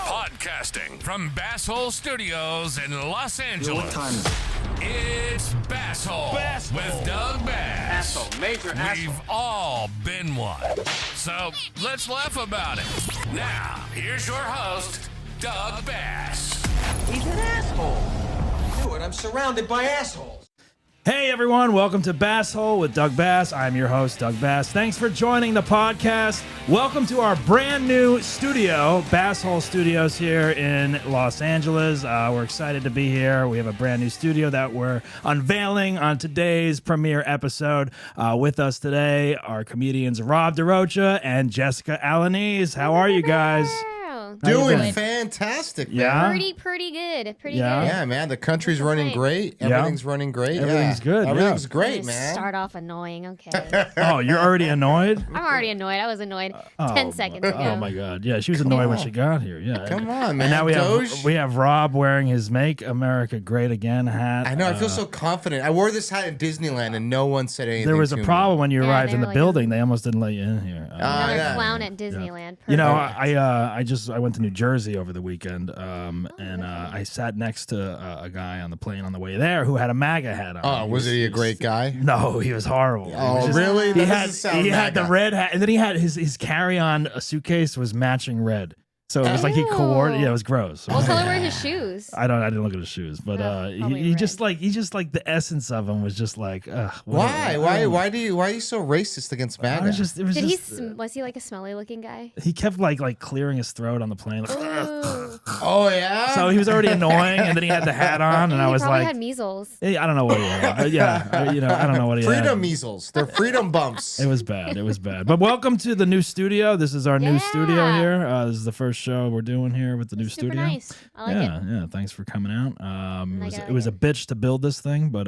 Podcasting from BassHole Studios in Los Angeles. What time is it? It's BassHole with Doug Bass. Asshole, major asshole. We've all been one. So let's laugh about it. Now, here's your host, Doug Bass. He's an asshole. I knew it. I'm surrounded by assholes. Hey everyone, welcome to BassHole with Doug Bass. I'm your host, Doug Bass. Thanks for joining the podcast. Welcome to our brand new studio, BassHole Studios here in Los Angeles. We're excited to be here. We have a brand new studio that we're unveiling on today's premiere episode. With us today are comedians Rob DaRocha and Jessica Alaniz. How are you guys? Doing fantastic, man. Yeah? Pretty good. Pretty Yeah. good. Yeah, man. The country's running great. Everything's running great. Everything's good, Everything's yeah. great, man. Start off annoying. Okay. Oh, you're already annoyed? I'm already annoyed. I was annoyed 10 seconds ago. Oh my God! Yeah, she was annoyed when she got here. Yeah, Come on, man. And now Doge. we have Rob wearing his "Make America Great Again" hat. I know. I feel so confident. I wore this hat in Disneyland, and no one said anything. There was a to problem when you Yeah, arrived they in the really building. They almost didn't let you in here. Another yeah. clown at Disneyland. You know, Perfect. I went to New Jersey over the weekend, and I sat next to a guy on the plane on the way there who had a MAGA hat on. Oh, was he a great guy? No, he was horrible. He Oh, was just- really? He That had doesn't sound he had the MAGA. red hat, and then he had his carry-on suitcase was matching red. So it was like he coordinated. Yeah, it was gross. What color were his shoes? I didn't look at his shoes, but probably he red. just like the essence of him was just like Why? Why are you so racist against MAGA? Was he like a smelly looking guy? he kept like clearing his throat on the plane. Ooh. Oh yeah. So he was already annoying, and then he had the hat on, and I He was probably like, had measles. hey, I don't know what he had, but yeah, I don't know what he had. freedom measles. They're freedom bumps. It was bad. It was bad. But welcome to the new studio. This is our new studio here. This is the first show we're doing here with the new Super studio. nice. I like it. Yeah. Thanks for coming out. like It was a bitch to build this thing, but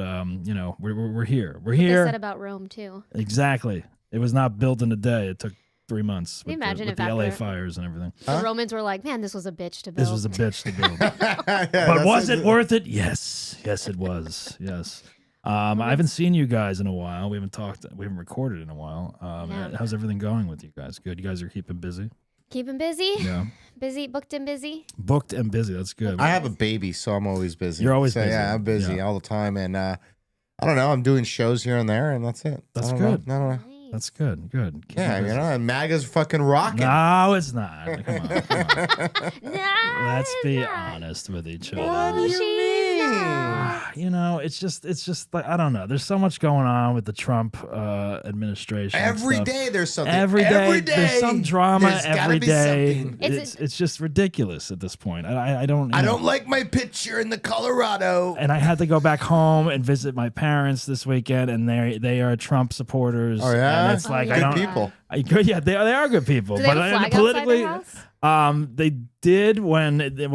we're here. We're They here. said about Rome too. Exactly. It was not built in a day. It took 3 months Can you with imagine the if LA after- fires and everything. The Romans were like, man, this was a bitch to build. This was a bitch to build. Yeah, But was that's it worth it? Yes. Yes, it was. Yes. I haven't seen you guys in a while. We haven't recorded in a while. Yeah. How's everything going with you guys? Good. You guys are keeping busy? Keeping busy. Yeah. Busy, booked and busy. Booked and busy. That's good. I have a baby, so I'm always busy. You're always so, busy. Yeah, I'm busy Yeah. all the time, and I don't know. I'm doing shows here and there, and that's it. That's I don't good. know. I don't know. That's good. Good. Keep Yeah, it busy. and MAGA's fucking rocking. No, it's not. Come on. Nah, Let's be nah. honest with each What other. do you mean? It's just like, I don't know. There's so much going on with the Trump administration. and Every stuff. day there's something. Every day, there's some drama There's gotta every be day. something. It's just ridiculous at this point. I don't. I don't like my picture in the Colorado. And I had to go back home and visit my parents this weekend, and they are Trump supporters. Oh, yeah? And it's like yeah. I Good don't. people. Yeah, they are good people. Do they have a flag outside their house? They did when it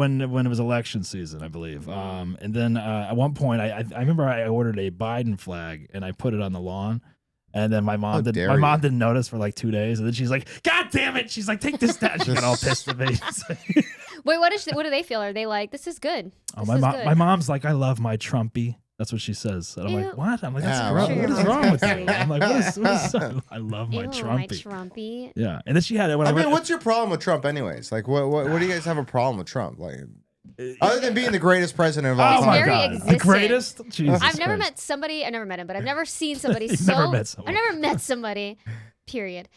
was election season, I believe. And then at one point, I remember I ordered a Biden flag and I put it on the lawn. And then my mom didn't notice for like 2 days, and then she's like, "God damn it!" She's like, "Take this down." She got all pissed at me. Wait, what do they feel? Are they like, this is good? Oh, This my is mom, good. my mom's like, "I love my Trumpy." That's what she says. And I'm Ew. like, "What?" I'm like, "That's Yeah, gross. well, What is sure, wrong with you?" obviously. I'm like, "What is so?" I love my Ew, Trumpy. my Trumpy. Yeah, and then she had it when I I went. mean, what's your problem with Trump, anyways? Like, what do you guys have a problem with Trump? Like, other than being the greatest president of all Oh time. my very God, the existent. greatest. Jesus I've never Christ. met somebody. I've never met him, but I've never seen somebody You've so. never met someone. I've never met somebody. Period.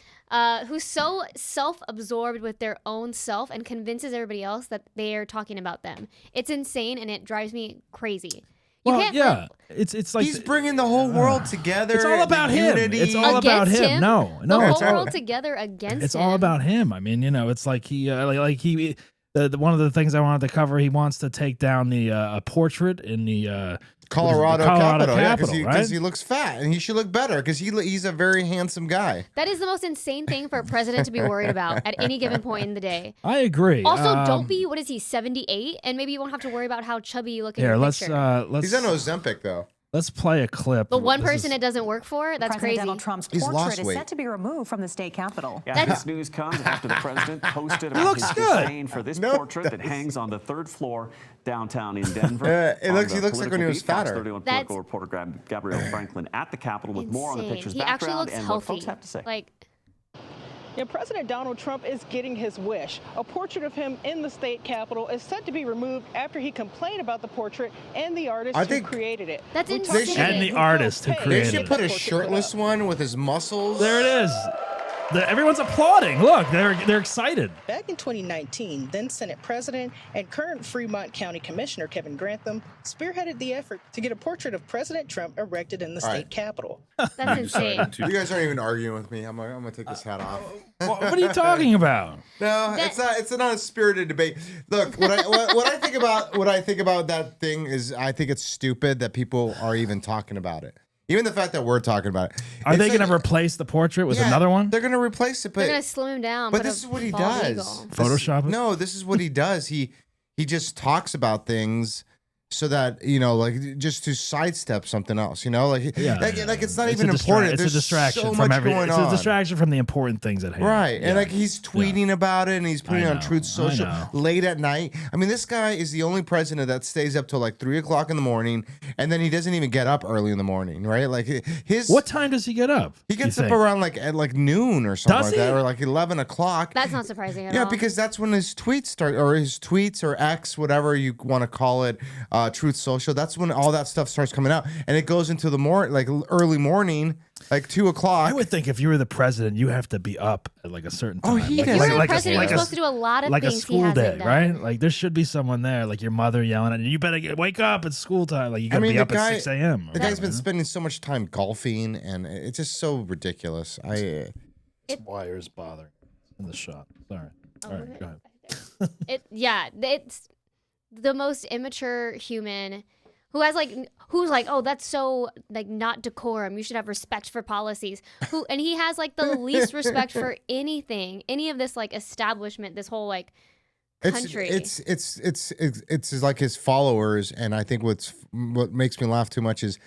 Who's so self-absorbed with their own self and convinces everybody else that they are talking about them. It's insane, and it drives me crazy. You Well, can't yeah, it's like He's bringing the whole world together. It's all about the him. unity. It's all about Against him. him? No, the whole it's all, world together against it's him. all about him. I mean, it's like he one of the things I wanted to cover. He wants to take down the portrait in the Colorado Colorado Capitol, yeah, Capitol, because right? he looks fat and he should look better because he's a very handsome guy. That is the most insane thing for a president to be worried about at any given point in the day. I agree. Also, don't be, what is he, 78? And maybe you won't have to worry about how chubby you look in Here, your let's picture. He's on Ozempic though. let's play a clip. the one This person is- it doesn't work for, that's President crazy. Donald Trump's He's portrait lost is weight. set to be removed from the state capitol. Yeah, this news comes after the president posted about looks his good. disdain for this No, it portrait that doesn't. hangs on the third floor downtown in Denver. He On looks the like when he was political beat, Fox fatter. 31 That's- political reporter Gabrielle Franklin at the Capitol with more on the Insane. picture's He actually background looks and healthy. what folks have to say. Like, President Donald Trump is getting his wish. A portrait of him in the state capitol is set to be removed after he complained about the portrait and the artist who created it. That's We talked insane. to And the who artist who paid created They it. should put a portrait shirtless put up. one with his muscles. There it is. Everyone's applauding. Look, they're excited. Back in 2019, then Senate President and current Fremont County Commissioner Kevin Grantham spearheaded the effort to get a portrait of President Trump erected in the state capitol. That's insane. You guys aren't even arguing with me. I'm gonna take this hat off. What are you talking about? No, it's not. It's not a spirited debate. Look, what I think about that thing is, I think it's stupid that people are even talking about it. Even the fact that we're talking about it. Are they going to replace the portrait with another one? They're going to replace it, They're gonna but slim him down. but put this a is what he bald does. eagle. Photoshop it? No, this is what he does. He just talks about things so that, like, just to sidestep something else, like it's not even important. It's There's a distraction so from much everything. going It's on. a distraction from the important things at hand. Right. Yeah. And like he's tweeting about it and he's putting it on know, Truth I Social know. late at night. I mean, this guy is the only president that stays up till like 3 o'clock in the morning, and then he doesn't even get up early in the morning, right? Like his What time does he get up? he gets you up think? around at noon or something Does like that, he? or like 11 o'clock. That's not surprising at Yeah, all. because that's when his tweets start, or his tweets or X, whatever you want to call it, Truth Social. That's when all that stuff starts coming out, and it goes into the early morning, like 2 o'clock. I would think if you were the president, you have to be up at like a certain time. Oh, he if does. you were Like the president, you're supposed to do a lot of like a things he school hasn't day, done. right? Like there should be someone there, like your mother yelling at you. You better wake up. It's school time. Like you got to be up at 6 a.m. The guy's been spending so much time golfing, and it's just so ridiculous. Wires bothering in the shot. Sorry. All right, go ahead. It's the most immature human who's like, oh, that's so like not decorum. You should have respect for policies. And he has like the least respect for anything, any of this like establishment, this whole like country. It's like his followers, and I think what makes me laugh too much is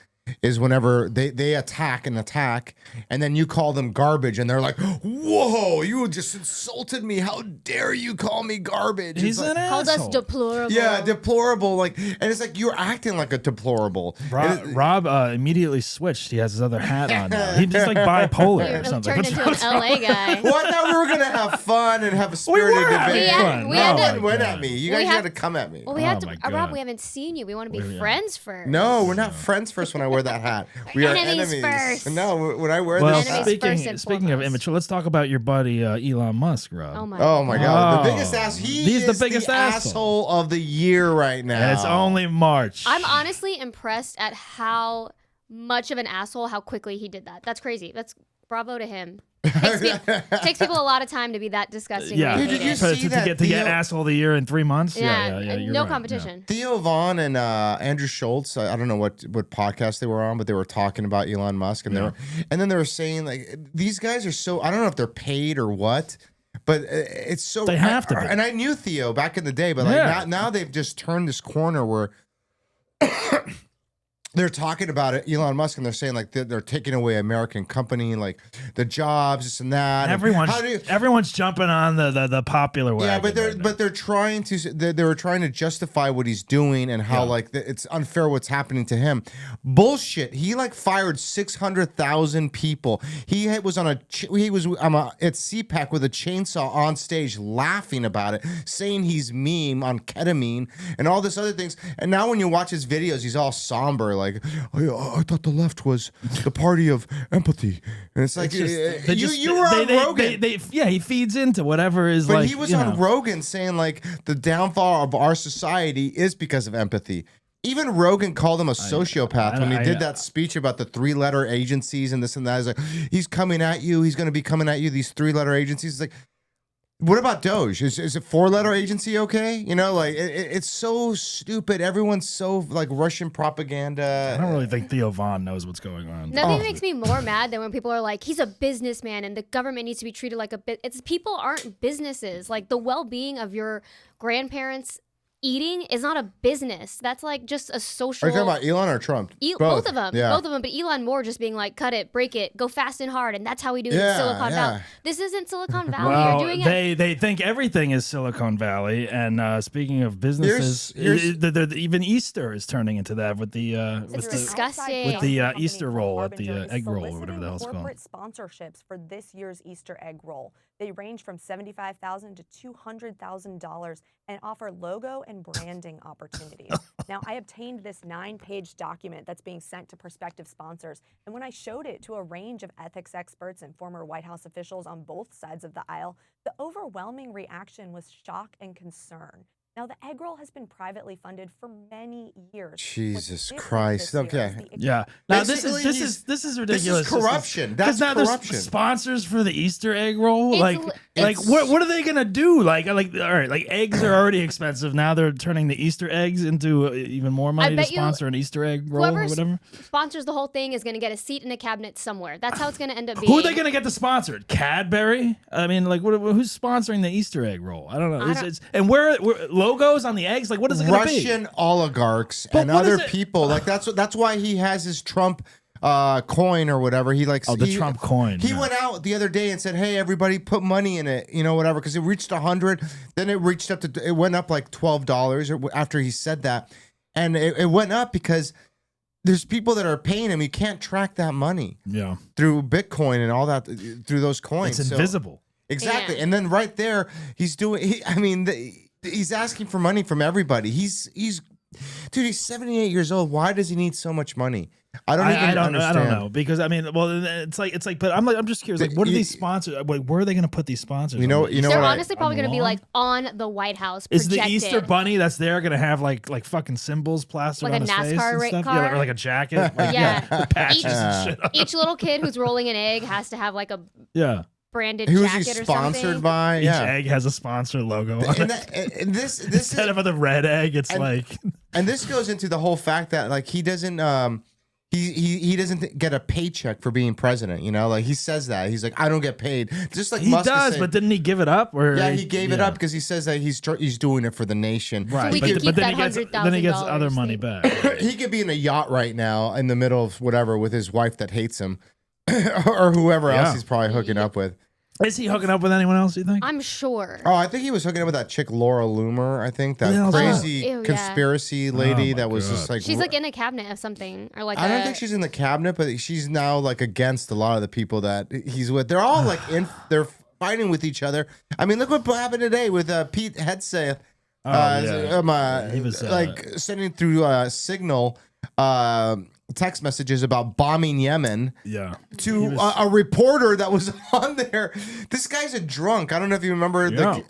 whenever they attack, and then you call them garbage, and they're like, "Whoa, you just insulted me! How dare you call me garbage?" He's It's an like, called asshole. us deplorable. yeah, deplorable. And it's like you're acting like a deplorable. Rob immediately switched. He has his other hat on now. He's just like bipolar You're or something. turned into an LA guy. Well, I thought we were gonna have fun and have a spirited were having debate. fun. We had No to- one went at me. You guys We had have- to come at me. Well, we have Oh to, my Rob, God. we haven't seen you. We want to be Yeah. friends first. No, we're not friends first when I wear that hat. We are Enemies enemies. first. No, when I wear Well, this hat. Enemies first speaking and of immature, let's talk about your buddy Elon Musk, Rob. Oh my. Oh my God, the Oh. biggest ass. He's the biggest asshole of the year right now. And it's only March. I'm honestly impressed at how much of an asshole, how quickly he did that. That's crazy. That's bravo to him. Takes people a lot of time to be that disgusting. yeah. Dude, did you To- see to that get Theo- asshole of the year in 3 months? Yeah, you're no right, competition. Theo Vaughn and Andrew Schultz. I don't know what podcast they were on, but they were talking about Elon Musk, and then they were saying like these guys are so. I don't know if they're paid or what. But it's so They have to be. And I knew Theo back in the day, but like Yeah. now they've just turned this corner where they're talking about it, Elon Musk, and they're saying like they're taking away American company, like the jobs, this and that. And how do you- Everyone's jumping on the popular wagon. yeah, but right now. they're trying to they were trying to justify what he's doing and how like it's unfair what's happening to him. Bullshit. He like fired 600,000 people. He was on at CPAC with a chainsaw on stage laughing about it, saying he's meme on ketamine and all this other things. And now when you watch his videos, he's all somber, like I thought the left was the party of empathy, and it's like you were on Rogan. He feeds into whatever is But like. he was you on know. Rogan saying like the downfall of our society is because of empathy. Even Rogan called him a sociopath when he did that speech about the 3-letter agencies and this and that. He's like, he's coming at you. He's going to be coming at you. These 3-letter agencies. It's like, what about Doge? Is it 4-letter agency okay? You know, like it's so stupid. Everyone's so like Russian propaganda. I don't really think Theo Vaughn knows what's going on. Nothing makes me more mad than when people are like, he's a businessman and the government needs to be treated like a bit. It's people aren't businesses. Like the well-being of your grandparents eating is not a business. That's like just a social. Are you talking about Elon or Trump? Both of them. Yeah. Both of them. But Elon more just being like, cut it, break it, go fast and hard. And that's how we do it in Yeah, Silicon yeah. Valley. This isn't Silicon Valley. Well, You're doing it. they think everything is Silicon Valley, and speaking of businesses, even Easter is turning into that with the It's disgusting. with the Easter roll, with the egg roll, or whatever the hell it's called. Corporate sponsorships for this year's Easter egg roll. They range from $75,000 to $200,000 and offer logo and branding opportunities. Now, I obtained this 9-page document that's being sent to prospective sponsors, and when I showed it to a range of ethics experts and former White House officials on both sides of the aisle, the overwhelming reaction was shock and concern. Now, the egg roll has been privately funded for many years. Jesus Christ. Okay. Yeah. Now this Basically, is ridiculous. This is corruption. That's now corruption. There's sponsors for the Easter egg roll. It's- What are they gonna do? Like all right, like eggs are already expensive. Now they're turning the Easter eggs into even more money to bet you sponsor an Easter egg roll or Whoever whatever. sponsors the whole thing is going to get a seat in a cabinet somewhere. That's how it's going to end up being. Who are they gonna get to sponsor it? Cadbury? I mean, like who's sponsoring the Easter egg roll? I don't know. And where logos on the eggs? Like what is it gonna be? Russian oligarchs But and what other is it- people. Like that's why he has his Trump coin or whatever. He likes the Trump coin. He yeah. went out the other day and said, "Hey, everybody, put money in it, whatever." Because it reached 100, then it reached up to it went up like $12 after he said that, and it went up because there's people that are paying him. You can't track that money through Bitcoin and all that through those coins. It's invisible. Exactly, Yeah. and then right there, he's doing. He's asking for money from everybody. He's 78 years old. Why does he need so much money? I don't understand. I don't know because I mean, well, it's like, but I'm just curious. Like, what are these sponsors? Like, where are they going to put these sponsors? You know They're what? honestly probably going to be like on the White House. Projected. Is the Easter bunny that's there going to have like fucking symbols plastered Like on a his face NASCAR and stuff? car? Yeah, or like a jacket. Like, Yeah. patches and shit. Each little kid who's rolling an egg has to have like a Yeah. branded Who's jacket he or sponsored something. by? Each Yeah. egg has a sponsor logo on And, it. and this Instead of the red egg, it's like and this goes into the whole fact that like he doesn't he doesn't get a paycheck for being president. Like he says that he's like I don't get paid. Just like he Musk is does, saying- but didn't he give it up? Or yeah, he gave it up because he says that he's doing it for the nation. Right, we but, can but keep then that he gets $100,000 other money thing. back. He could be in a yacht right now in the middle of whatever with his wife that hates him, or whoever else Yeah. he's probably hooking up with. Is he hooking up with anyone else? You think? I'm sure. Oh, I think he was hooking up with that chick Laura Loomer. I think that Yeah, crazy Oh, ew, yeah. conspiracy lady Oh, my that was God. just like. She's like in a cabinet of something or like I don't think she's in the cabinet, but she's now like against a lot of the people that he's with. They're all like they're fighting with each other. I mean, look what happened today with Pete Hegseth. He was like sending through Signal text messages about bombing Yemen. Yeah. To a reporter that was on there. This guy's a drunk. I don't know if you remember. Yeah.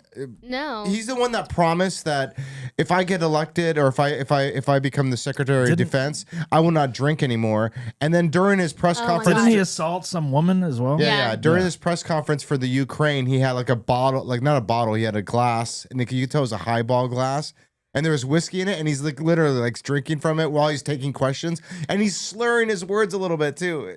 No. He's the one that promised that if I get elected or if I become the Secretary of Defense, I will not drink anymore. And then during his press conference, Didn't he assault some woman as well? yeah. During his press conference for the Ukraine, he had like a bottle, like not a bottle, he had a glass, and you could tell it was a highball glass. And there was whiskey in it, and he's like literally like drinking from it while he's taking questions, and he's slurring his words a little bit too.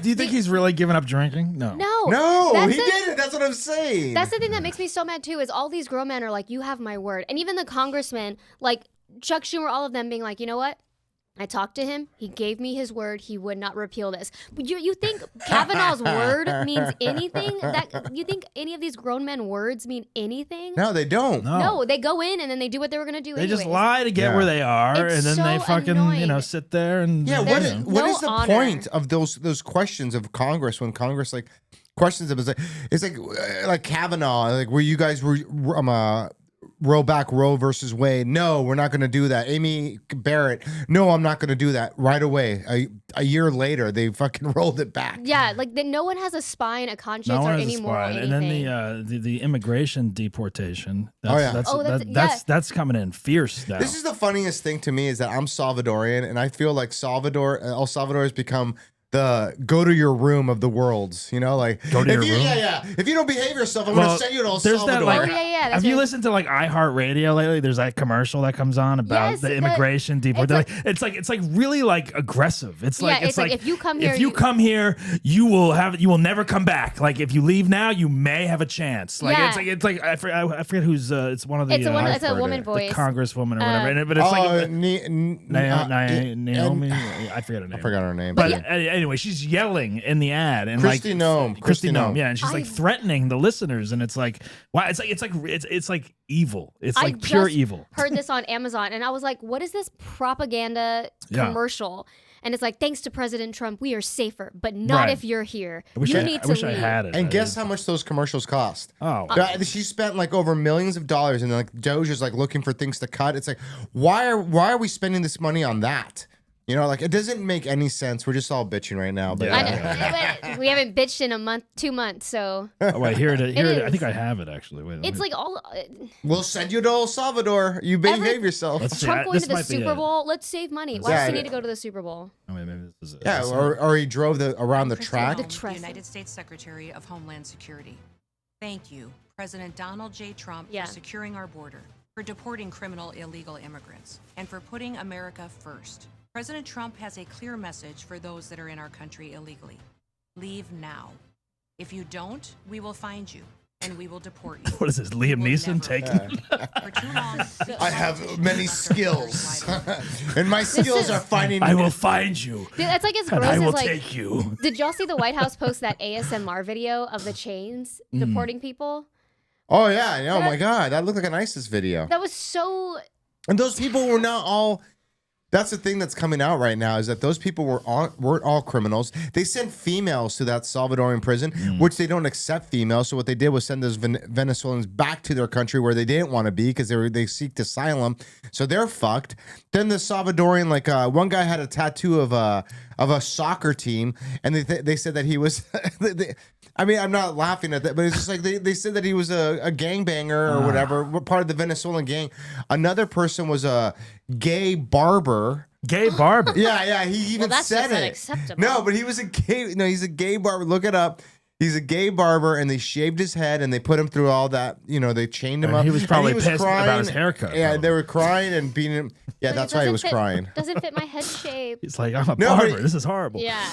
Do you think he's really given up drinking? No. No. He didn't. That's what I'm saying. That's the thing that makes me so mad too, is all these grown men are like, you have my word. And even the congressmen, like Chuck Schumer, all of them being like, you know what? I talked to him. He gave me his word. He would not repeal this. But you think Kavanaugh's word means anything? That you think any of these grown men words mean anything? No, they don't. No, they go in and then they do what they were gonna do. They just anyways. lie to get where they are, It's and then so they fucking annoying. sit there and Yeah, There's what no is the honor. point of those questions of Congress when Congress like questions them? It's like Kavanaugh, like were you guys roll back Roe versus Wade? No, we're not going to do that. Amy Barrett, no, I'm not going to do that. Right away, a year later, they fucking rolled it back. Yeah, like no one has a spine, a conscience, or any moral and anything. then the immigration deportation. That's coming in fierce now. This is the funniest thing to me is that I'm Salvadorian, and I feel like El Salvador has become the go to your room of the worlds, like Go to your room? Yeah. If you don't behave yourself, I'm gonna send you to El Salvador. that's have you right. listened to like iHeartRadio lately? There's that commercial that comes on about Yes, the immigration deportation. It's like really like aggressive. It's like if you come here, you will never come back. Like if you leave now, you may have a chance. Like Yeah. it's like I forget who's it's one of the it's a woman the voice. congresswoman or whatever. But it's like Naomi. I forget her name. I forgot her name. But anyway, she's yelling in the ad and Kristi Noem. yeah, and she's like threatening the listeners, and it's like, wow, it's like evil. It's I like pure just evil. heard this on Amazon, and I was like, "What is this propaganda Yeah. commercial?" and it's like, thanks to President Trump, we are safer, but not if you're here. I wish I had it. And guess how much those commercials cost? She spent like over millions of dollars, and like Doge is like looking for things to cut. It's like, why are we spending this money on that? You know, like it doesn't make any sense. We're just all bitching right now. But we haven't bitched in a month, 2 months, so. Oh, wait, here it is. I think I have it actually. Wait, it's like all. We'll send you to El Salvador. You behave yourself. Trump going to the Super Bowl. Let's save money. Why does he need to go to the Super Bowl? Oh, wait, maybe this is it. Yeah, or he drove around the track. The United States Secretary of Homeland Security. Thank you, President Donald J. Trump, for securing our border, for deporting criminal illegal immigrants, and for putting America first. President Trump has a clear message for those that are in our country illegally. Leave now. If you don't, we will find you and we will deport you. What is this, Liam Neeson taking? For too long, I have many skills, and my skills are finding. I will find you. Dude, that's like as gross I will as like. take you. Did y'all see the White House post that ASMR video of the chains deporting people? Oh yeah! Oh my God, that looked like an ISIS video. That was so. And those people were not all. That's the thing that's coming out right now is that those people weren't all criminals. They sent females to that Salvadorian prison, which they don't accept females. So what they did was send those Venezuelans back to their country where they didn't want to be because they seeked asylum. So they're fucked. Then the Salvadorian, like one guy had a tattoo of a soccer team, and they said that he was. I mean, I'm not laughing at that, but it's just like they said that he was a gangbanger or whatever, part of the Venezuelan gang. Another person was a gay barber. Gay barber? Yeah, he even that's said just it. unacceptable. No, but he was a gay. No, he's a gay barber. Look it up. He's a gay barber, and they shaved his head, and they put him through all that. You know, they chained him up. He was probably pissed crying. about his haircut. Yeah, probably. they were crying and beating him. Yeah, Like, that's why he was crying. Doesn't fit my head shape. He's like, I'm a barber. This is horrible. Yeah.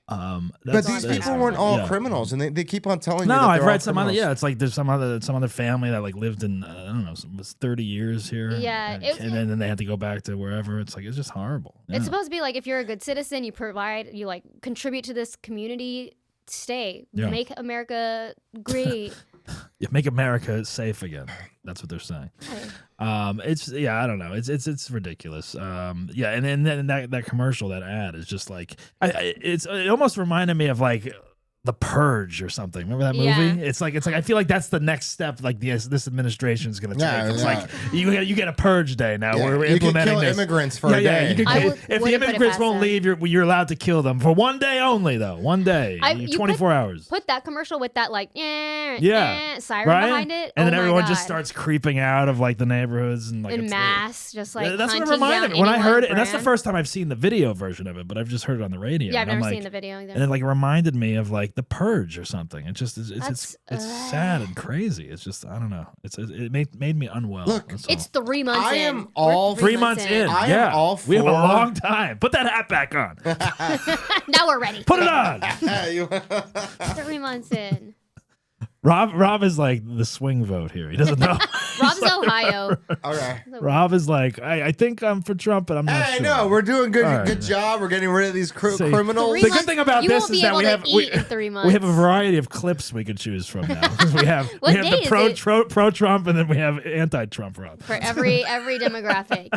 But these people weren't all criminals, and they keep on telling you. No, that I've they're read all some other. criminals. Yeah, it's like there's some other family that like lived in I don't know, was 30 years here. Yeah, and then they had to go back to wherever. It's like it's just horrible. Yeah. It's supposed to be like if you're a good citizen, you like contribute to this community, stay, make America great. Yeah, make America safe again. That's what they're saying. It's I don't know. It's ridiculous. And then that commercial, that ad is just like it almost reminded me of like The Purge or something. Remember that movie? Yeah. It's like I feel like that's the next step. Like this administration is going to take. It's yeah. like you get a purge day now. Yeah, We're you can implementing kill this. immigrants for a day. You can if the immigrants won't leave, you're allowed to kill them for one day only. Though 1 day, 24 hours. Put that commercial with that like siren right? behind it, and then oh everyone my just God. starts creeping out of like the neighborhoods and like in mass, just like that's what it hunting reminded down me when I heard it, anyone and that's the brand. first time I've seen the video version of it, but I've just heard it on the radio. Yeah, I've and never I'm seen the video either. And it like reminded me of like The Purge or something. It's sad and crazy. It's just I don't know. It made me unwell. Look, it's 3 months in. I am all 3 months in. I am all for. We have a long time. Put that hat back on. Now we're ready. Put it on. 3 months in. Rob is like the swing vote here. He doesn't know. Rob's Ohio. Okay. Rob is like, I think I'm for Trump, but I'm not Hey, sure. no, we're doing good. All right. Good job. We're getting rid of these See, criminals. The good thing about You this won't is be that able we to have eat in 3 months. we have a variety of clips we could choose from now. we have What we have day the is it? pro Trump, and then we have anti-Trump Rob. For every demographic.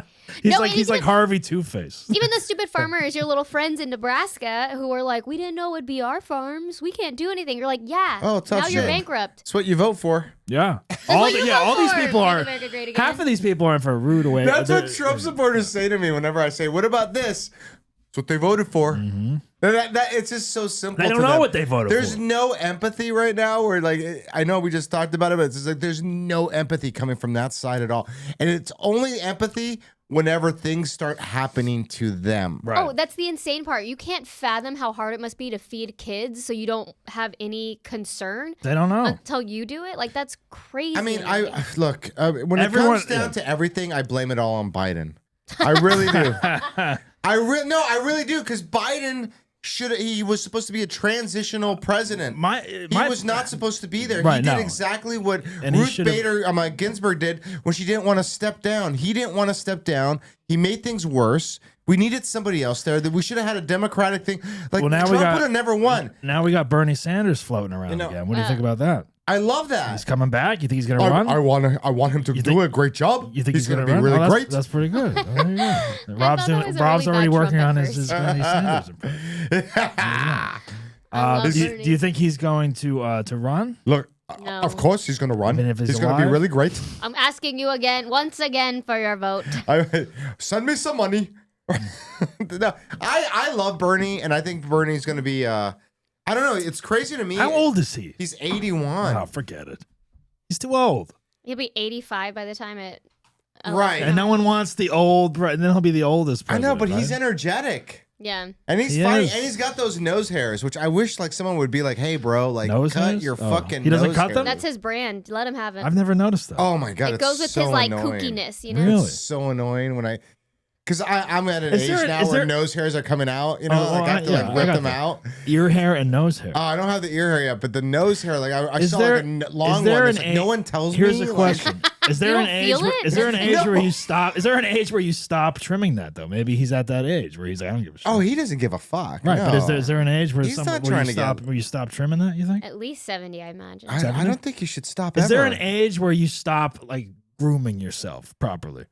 He's like Harvey Two-Face. Even the stupid farmers, your little friends in Nebraska, who are like, we didn't know it'd be our farms. We can't do anything. You're like, yeah. Oh, tough now you're shit. bankrupt. That's what you vote for. Yeah. what you vote all these for. people Make are. America great again. Half of these people are for a rude way. That's what Trump supporters say to me whenever I say, "What about this?" That's what they voted for. Mm-hmm. That it's just so simple. They don't to know them. what they voted There's for. no empathy right now. Where like I know we just talked about it, but it's just like there's no empathy coming from that side at all, and it's only empathy whenever things start happening to them. Right. Oh, that's the insane part. You can't fathom how hard it must be to feed kids so you don't have any concern They don't know. until you do it. Like, that's crazy. I mean, I look when Everyone- it comes down yeah. to everything, I blame it all on Biden. I really do. I really do because Biden he was supposed to be a transitional president. He was not supposed to be there. Right, he did no. exactly what And he Ruth should've- Bader Ginsburg did when she didn't want to step down. He didn't want to step down. He made things worse. We needed somebody else there. That we should have had a Democratic thing. Like Well, now Trump we got- would have never won. Now we got Bernie Sanders floating around You know, again. What do you think about that? I love that. He's coming back. You think he's going to run? I want him to do a great job. You think he's going to be really that's, great? That's pretty good. There you go. Rob's thought that was a Rob's really already bad working on trumpet his first. Bernie Sanders impression. I love Do Bernie. you think he's going to run? Look, No. of course he's going to run. Even if he's going to be alive? really great. I'm asking you once again for your vote. Send me some money. No, I love Bernie, and I think Bernie's going to be. I don't know. It's crazy to me. How old is he? He's 81. Oh, forget it. He's too old. He'll be 85 by the time it. Right. And no one wants the old, and then he'll be the oldest I president. know, but he's right? energetic. Yeah. And he's He funny, is. and he's got those nose hairs, which I wish like someone would be like, "Hey, bro, like Nose cut hairs? your Oh. fucking." He doesn't nose cut them? That's his brand. Let him have it. I've never noticed that. Oh my god, it goes with it's so his like annoying. kookiness, you know? Really? It's so annoying when because I'm at an Is age there- now is where there- nose hairs are coming out. You know, Oh, like I have to yeah, like I rip got them that. out. Ear hair and nose hair. I don't have the ear hair yet, but the nose hair, like I Is saw there- like a is long there one. an It's like, a- no one tells Here's me. a like- question: Is there You an don't age? feel Where, it? is there an age where No. you stop? Is there an age where you stop trimming that though? Maybe he's at that age where he's like, I don't give a shit. Oh, he doesn't give a fuck. right. No. But is there an age where He's not trying to get- where you stop trimming that? You think? At least 70, I imagine. I don't think you should stop. Is there ever. an age where you stop like grooming yourself properly?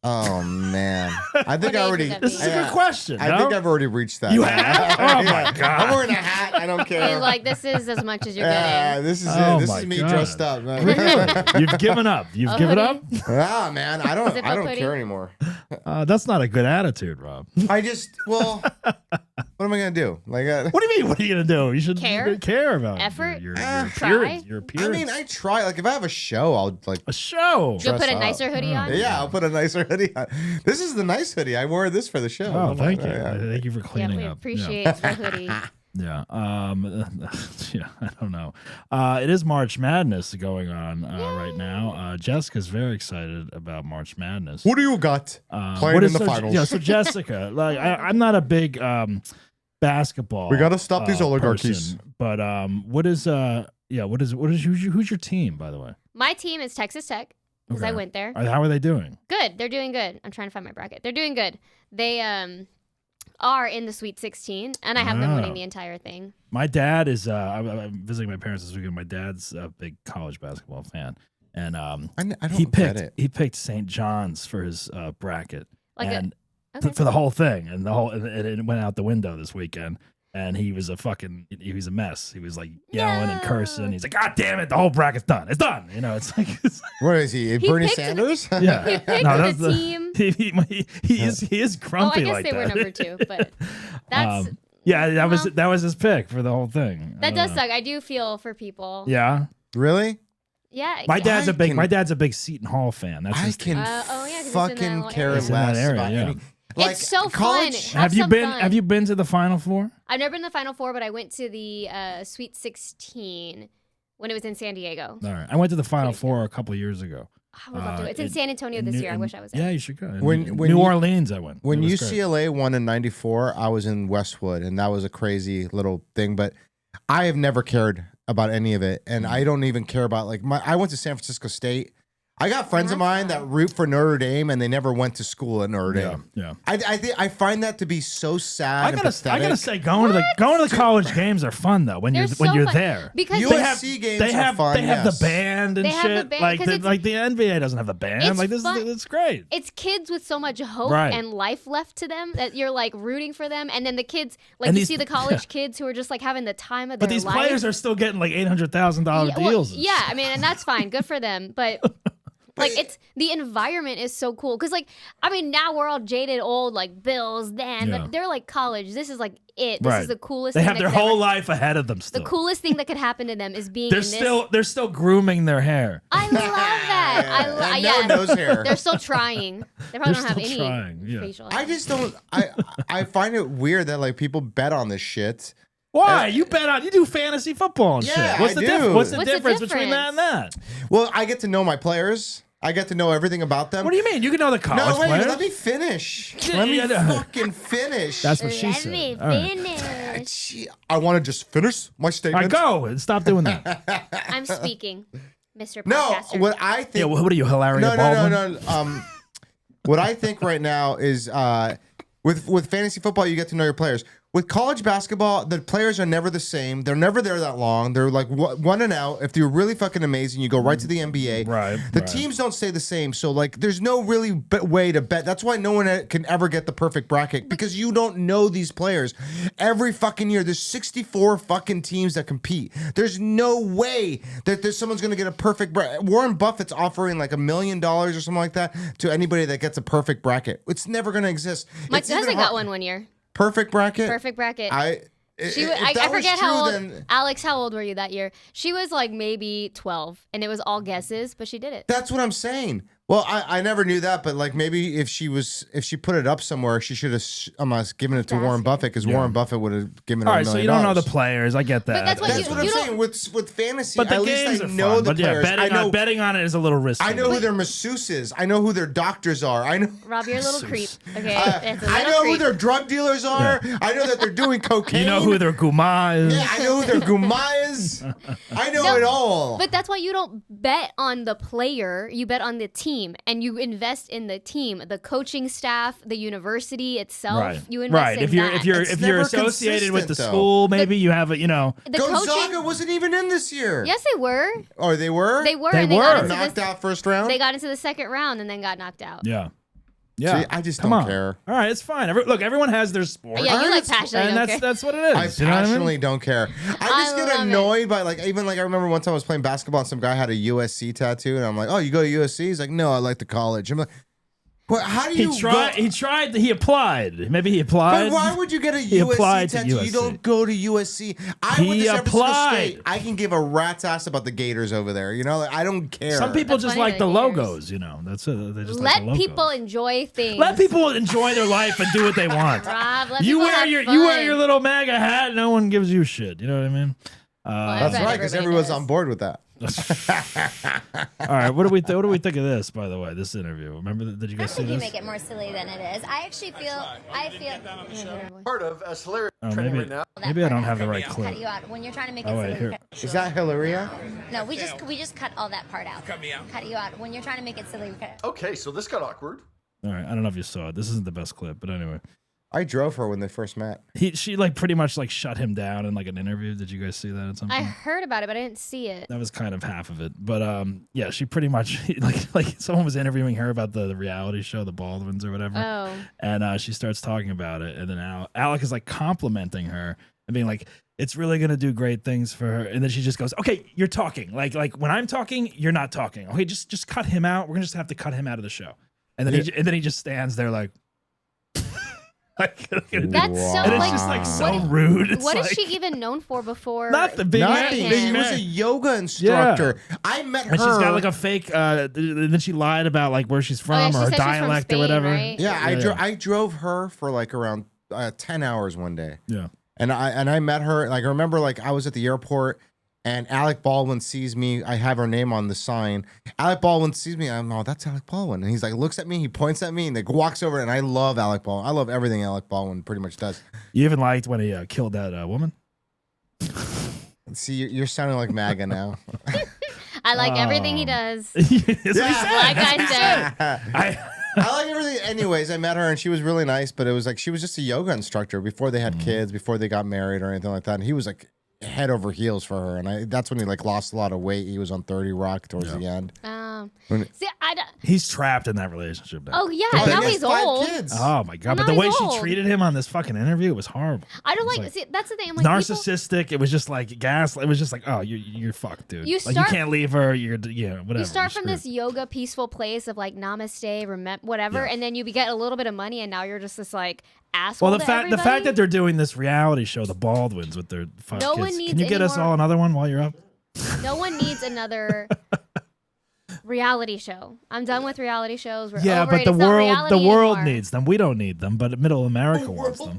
Oh man, I think What I age already. would that This is a be? good question. I no? think I've already reached that. You have? Oh, my God. I'm wearing a hat. I don't care. He's like, this is as much as you're Yeah, getting. this is Oh it. This my is me God. dressed up. Man. Really? You've given up. You've A given up. hoodie? Ah, man, I don't. Zip I up don't hoodie? care anymore. That's not a good attitude, Rob. I just. Well, what am I gonna do? Like. What do you mean? What are you gonna do? You should Care? care about Effort? your Try? appearance. Your I appearance. mean, I try. Like, if I have a show, I'll like. a show. You'll put dress a up. nicer hoodie on? Yeah, I'll put a nicer hoodie on. This is the nice hoodie. I wore this for the show. Oh, thank you. Yeah. Thank you for Yeah, cleaning we up. appreciate the hoodie. Yeah. Yeah. I don't know. It is March Madness going on right now. Jessica's very excited about March Madness. What do you got playing What in is the so, finals? Yeah. So Jessica, like, I'm not a big basketball. We gotta stop these oligarchies. person, but who's your team, by the way? My team is Texas Tech because I Okay. went there. How are they doing? Good. They're doing good. I'm trying to find my bracket. They're doing good. They are in the Sweet 16, and I have them winning the entire thing. My dad is. I'm visiting my parents this weekend. My dad's a big college basketball fan, and I don't he get picked it. he picked St. John's for his bracket, Like and okay. for the whole thing, and it went out the window this weekend. And he was he was a mess. He was like yelling and cursing. He's like, God damn it, the whole bracket's done. It's done. You know, it's like, What is he? He Bernie picked- Sanders? yeah. He picked that's the team. He is Oh, I grumpy guess like they that. were number 2, but that's yeah, that was well, his pick for the whole thing. I that don't does know. suck. I do feel for people. Yeah. Really? Yeah. My yeah. dad's I my can- dad's a big Seton Hall fan. That's I his team. can Oh, yeah, 'cause it's in that fucking little care area. It's in that less area, about yeah. any. Like, It's so college, fun. Have you some been fun. Have you been to the Final Four? I've never been to the Final Four, but I went to the Sweet 16 when it was in San Diego. All right, I went to the Final Four a couple of years ago. I would love to. It's in San Antonio this year. I wish I was there. Yeah, you should go. When New you- Orleans, I went. When It was great. UCLA won in '94, I was in Westwood, and that was a crazy little thing. But I have never cared about any of it, and I don't even care about I went to San Francisco State. I got friends of mine that root for Notre Dame, and they never went to school at Notre Dame. Yeah. I find that to be so sad. and I pathetic. gotta say, going to the college games are fun though. When They're when so you're fun. there, Because USC games they are have fun. they have yes. the band and They have shit. the band, like 'cause it's- the NBA doesn't have the band. It's Like this, fun. it's great. it's kids with so much hope Right. and life left to them that you're like rooting for them, and then the kids, like And you these- see the college kids who are just like having the time of their But these life. players are still getting like $800,000 yeah, well, deals. and yeah, shit. I mean, and that's fine, good for them. But like, it's the environment is so cool because, like, I mean, now we're all jaded, old, like Bills. Then, Yeah. but they're like college. This is like it. This Right. is the coolest. They thing have that their could whole ever- life ahead of them still. The coolest thing that could happen to them is being. They're in this. still grooming their hair. I love that. And yeah. no nose hair. They're still trying. They probably They're don't have still any trying, yeah. facial. I just don't. I find it weird that like people bet on this shit. Why? You do fantasy football and Yeah, shit. What's I the do. What's the What's the difference between that and that? Well, I get to know my players. I get to know everything about them. What do you mean? You can know the college No, wait, players. let me finish. Yeah, Let me yeah, no. fucking finish. That's what she Let said. me All right. finish. I want to just finish my All statement. right, go and stop doing that. I'm speaking, Mr. No, Podcaster. what I think. Yeah, what are you, Hilaria no, Baldwin? no. What I think right now is with fantasy football, you get to know your players. with college basketball, the players are never the same. They're never there that long. They're like one and out. If you're really fucking amazing, you go right to the NBA. Right. The teams don't stay the same. So like, there's no really way to bet. That's why no one can ever get the perfect bracket, because you don't know these players. Every fucking year, there's 64 fucking teams that compete. There's no way that someone's going to get a perfect bracket. Warren Buffett's offering like $1 million or something like that to anybody that gets a perfect bracket. It's never going to exist. My cousin got one year. Perfect bracket? Perfect bracket. I forget how old. Alex, how old were you that year? She was like maybe 12, and it was all guesses, but she did it. That's what I'm saying. Well, I never knew that, but like maybe if she put it up somewhere, she should have given it to Warren Buffett, because Warren Buffett would have given her $1 million. All right, so you don't know the players. I get that. But that's what I'm saying. With fantasy, but the at games least I are know fun. the But players. yeah, betting on it is a little risky. I know who their masseuse is. I know who their doctors are. I know. Rob, you're a little creep. Okay, I know who their drug dealers are. Yeah. I know that they're doing cocaine. You know who their guma is. Yeah, I know who their guma is. I know it all. But that's why you don't bet on the player. You bet on the team, and you invest in the team, the coaching staff, the university itself. Right. You invest in if you're associated with the though. school, maybe you have a Gonzaga wasn't even in this year. Yes, they were. Oh, they were. They were. They and were. They got knocked out first round. They got into the second round and then got knocked out. Yeah. Yeah, See, I just Come don't on. care. All right, it's fine. Look, everyone has their sport. Yeah, you like passionately and don't care. that's what it is. I you know what passionately don't care. I just I get love annoyed by I remember one time I was playing basketball and some guy had a USC tattoo, and I'm like, oh, you go to USC? He's like, no, I like the college. I'm like, well, how do you He applied. Maybe he applied. But why would you get a He USC applied to tattoo? USC. You don't go to USC. I went He to San Francisco applied. State. I can give a rat's ass about the Gators over there. You know, I don't care. Some people That's just funny, like the the logos, you know. That's it. They just like Let the logos. people enjoy things. Let people enjoy their life and do what they want. Rob, let you people wear have your fun. little MAGA hat. No one gives you shit. You know what I mean? That's bet right, because everybody everyone's does. on board with that. All right, what do we think of this? By the way, this interview. Remember, did you guys see You this? make it more silly than it is. I actually feel. Part of as hilarious Oh, trending right now. maybe I don't have the right Cut clip. you out when you're trying to make it Oh silly. wait, here. Is that Hilaria? No, we just cut all that part out. Cut me out. Cut you out when you're trying to make it silly. We cut it. Okay, so this got awkward. All right, I don't know if you saw it. This isn't the best clip, but anyway, I drove her when they first met. she pretty much shut him down in an interview. Did you guys see that at some I point? heard about it, but I didn't see it. That was kind of half of it, but yeah, she pretty much like someone was interviewing her about the reality show, the Baldwins or whatever, Oh. and she starts talking about it, and then Alec is complimenting her and being like, "It's really gonna do great things for her," and then she just goes, "Okay, you're talking like when I'm talking, you're not talking. Okay, just cut him out. We're gonna just have to cut him out of the show," and then he just stands there like. That's so. And it's just so rude. It's What is she even known for before? Nothing. Being Nothing. She was a yoga instructor. I met her. And she's got a fake. And then she lied about where she's from she or her said she's from dialect Spain, or whatever. right? Yeah, I drove her for around 10 hours one day. Yeah. And I met her. I remember I was at the airport. And Alec Baldwin sees me. I have her name on the sign. Alec Baldwin sees me. I'm that's Alec Baldwin. And he's looks at me. He points at me and walks over. And I love Alec Baldwin. I love everything Alec Baldwin pretty much does. You even liked when he killed that woman? See, you're sounding like MAGA now. I like everything he does. That's what he said. Like I said. I like everything. Anyways, I met her and she was really nice. But it was she was just a yoga instructor before they had kids, before they got married or anything like that. And he was head over heels for her, and that's when he lost a lot of weight. He was on 30 Rock towards the end. See, He's trapped in that relationship now. Oh yeah, now he's old. Kids. Oh my god! Well, but the now way he's she old. treated him on this fucking interview, it was horrible. I don't It's see, that's the thing. I'm like, narcissistic. It was just gas. It was just oh, you're fucked, dude. You you can't leave her. You're whatever. You start You're from this screwed. yoga peaceful place of namaste, whatever, and then you get a little bit of money, and now you're just this asshole. Well, to the fact that they're doing this reality show, the Baldwins with their 5 No kids. one needs Can you get any us more- all another one while you're up? no one needs another reality show. I'm done with reality shows. We're Yeah, over but it. the It's not world reality world anymore. needs them. We don't need them, but Middle America wants them.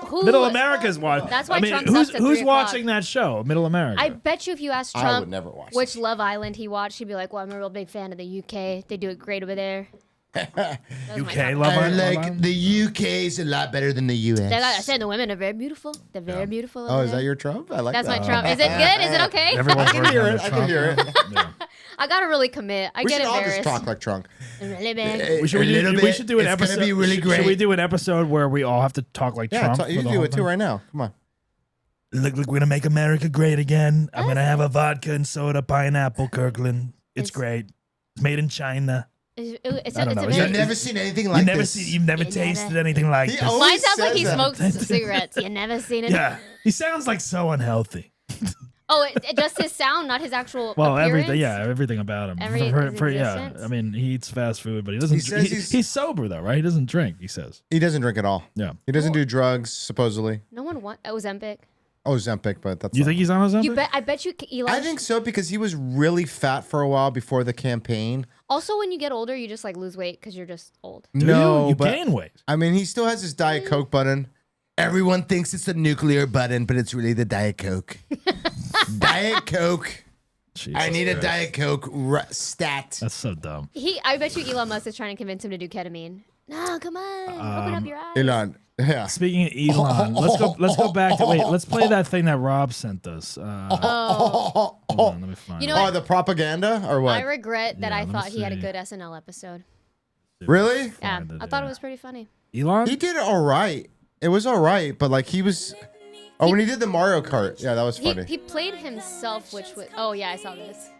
Who- Middle America's watching. That's why I mean, Trump who's sucks at who's 3 o'clock. watching that show? Middle America. I bet you if you asked I Trump would never watch which Love Island he watched, he'd be like, well, I'm a real big fan of the UK. They do it great over there. UK Love I Island. the UK's a lot better than the US. I said the women are very beautiful. They're very beautiful. Oh, over is that there. your Trump? I like That's that. my Trump. Is it good? Is it okay? Everyone's I can hear working on it. their I can hear it. Trump. Yeah. I gotta really commit. I We get should all embarrassed. just talk like Trump. Really big. We should do an episode. It's gonna be really great. Should we do an episode where we all have to talk like Trump? You do it too right now. Come on. Look, we're gonna make America great again. I'm gonna have a vodka and soda pineapple, Kirkland. It's great. It's made in China. It's I don't know. You've never seen anything like this. You've never tasted anything like this. Mine sounds like he smokes cigarettes. You never seen it. Yeah, he sounds like so unhealthy. Oh, just his sound, not his actual everything. appearance? Yeah, everything about him. Yeah, I mean, he eats fast food, but he doesn't. He's sober though, right? He doesn't drink. He says he doesn't drink at all. Yeah, he doesn't do drugs supposedly. No one wants Ozempic. Ozempic, but that's. You think he's on Ozempic? I bet you, Elon. I think so because he was really fat for a while before the campaign. Also, when you get older, you just like lose weight because you're just old. No, you but gain weight. I mean, he still has his Diet Coke button. Everyone thinks it's the nuclear button, but it's really the Diet Coke. Diet Coke. Jesus I need a Christ. Diet Coke stat. That's so dumb. I bet you Elon Musk is trying to convince him to do ketamine. No, come on, open up your eyes. Elon. Yeah. Speaking of Elon, let's go back to let's play that thing that Rob sent us. Hold on, let me find You it. know what? The propaganda or what? I regret that Yeah, I let me thought he had a see. good SNL episode. Really? Yeah, I thought it was pretty funny. Elon? He did all right. It was all right, but like he was. Oh, when he did the Mario Kart, yeah, that was funny. He played himself, which was. Oh yeah, I saw this.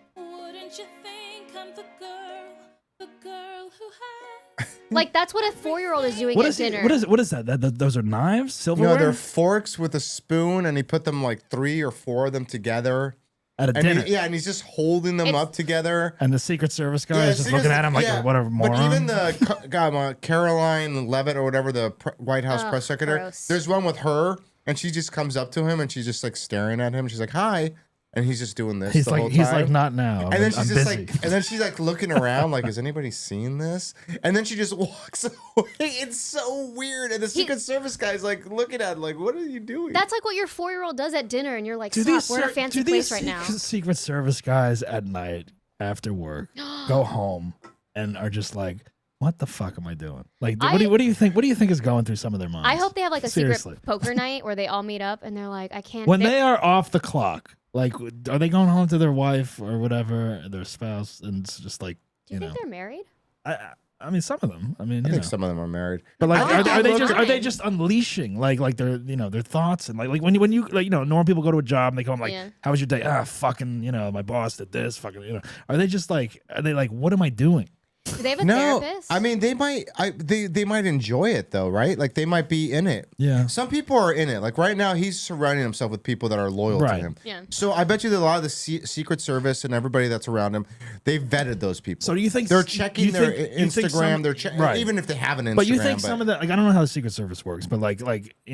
Like that's what a 4-year-old is doing What at is dinner. what is that? Those are knives, silverware. No, they're forks with a spoon, and he put them like 3 or 4 of them together. At a And dinner. and he's just holding them up together. And the Secret Service guy Yeah, is just looking at him like, what a moron. But even the Caroline Levitt or whatever, the White House press secretary, gross. there's one with her, and she just comes up to him, and she's just like staring at him. She's like, "Hi," and he's just doing this. He's the like, whole he's time. like, not now. And then she's I'm just busy. like, and then she's like looking around, like, has anybody seen this? And then she just walks away. It's so weird. And the Secret Service guy's like looking at him, like, what are you doing? That's like what your 4-year-old does at dinner, and you're like, Do stop, these we're in a ser- fancy do these place right now. Secret Service guys at night after work go home and are just like, what the fuck am I doing? Like, what do you think? What do you think is going through some of their minds? I hope they have like a Seriously. secret poker night where they all meet up and they're like, I can't. When they are off the clock, like, are they going home to their wife or whatever, their spouse, and it's just like, do you think they're married? I mean, some of them. I mean, I think some of them are married. But like, I think are they just unleashing like their their thoughts and like when you like normal people go to a job and they come like, Yeah. how was your day? Fucking my boss did this. Fucking are they just like what am I doing? Do they have a No, therapist? I mean they might. They might enjoy it though, right? Like they might be in it. Yeah. Some people are in it. Like right now, he's surrounding himself with people that are loyal Right. to him. Yeah. So I bet you that a lot of the Secret Service and everybody that's around him, they've vetted those people. So do you think they're checking their you think Instagram? some- They're checking, right. even if they have an Instagram. But you think some of the like I don't know how the Secret Service works, but like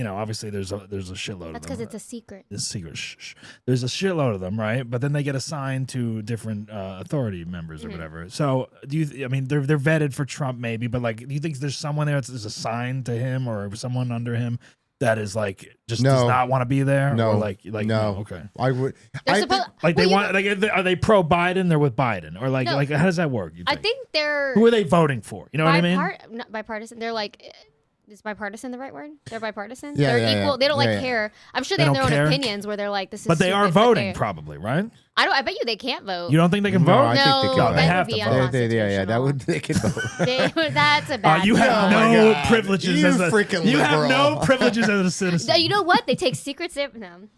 obviously there's a shitload That's of them. because it's a secret. It's secret. Shh. There's a shitload of them, right? But then they get assigned to different authority members or whatever. So do you? I mean, they're vetted for Trump maybe, but like, do you think there's someone there that's assigned to him or someone under him that is like just does not want to be there? No, or like no. Okay. I would. They're I supposed- think, Like Well, they you want? Like, are they pro Biden? They're with Biden, or like No. like how does that work? You I think they're Who are they voting for? You know what I mean? not bipartisan. They're like, is bipartisan the right word? They're bipartisan. Yeah, they're yeah, equal. yeah. They don't Yeah, yeah. care. I'm sure They they have don't their care? own opinions where they're like, this is. But they are stupid, but voting, they're- probably, right? I bet you they can't vote. You don't think they can No, vote? I think they No, can. They that have would be to vote. yeah, unconstitutional. that would they can vote. That's a bad. You have Oh my no God. privileges You as a freaking You have no liberal. privileges as a citizen. You know what? They take secrets. No.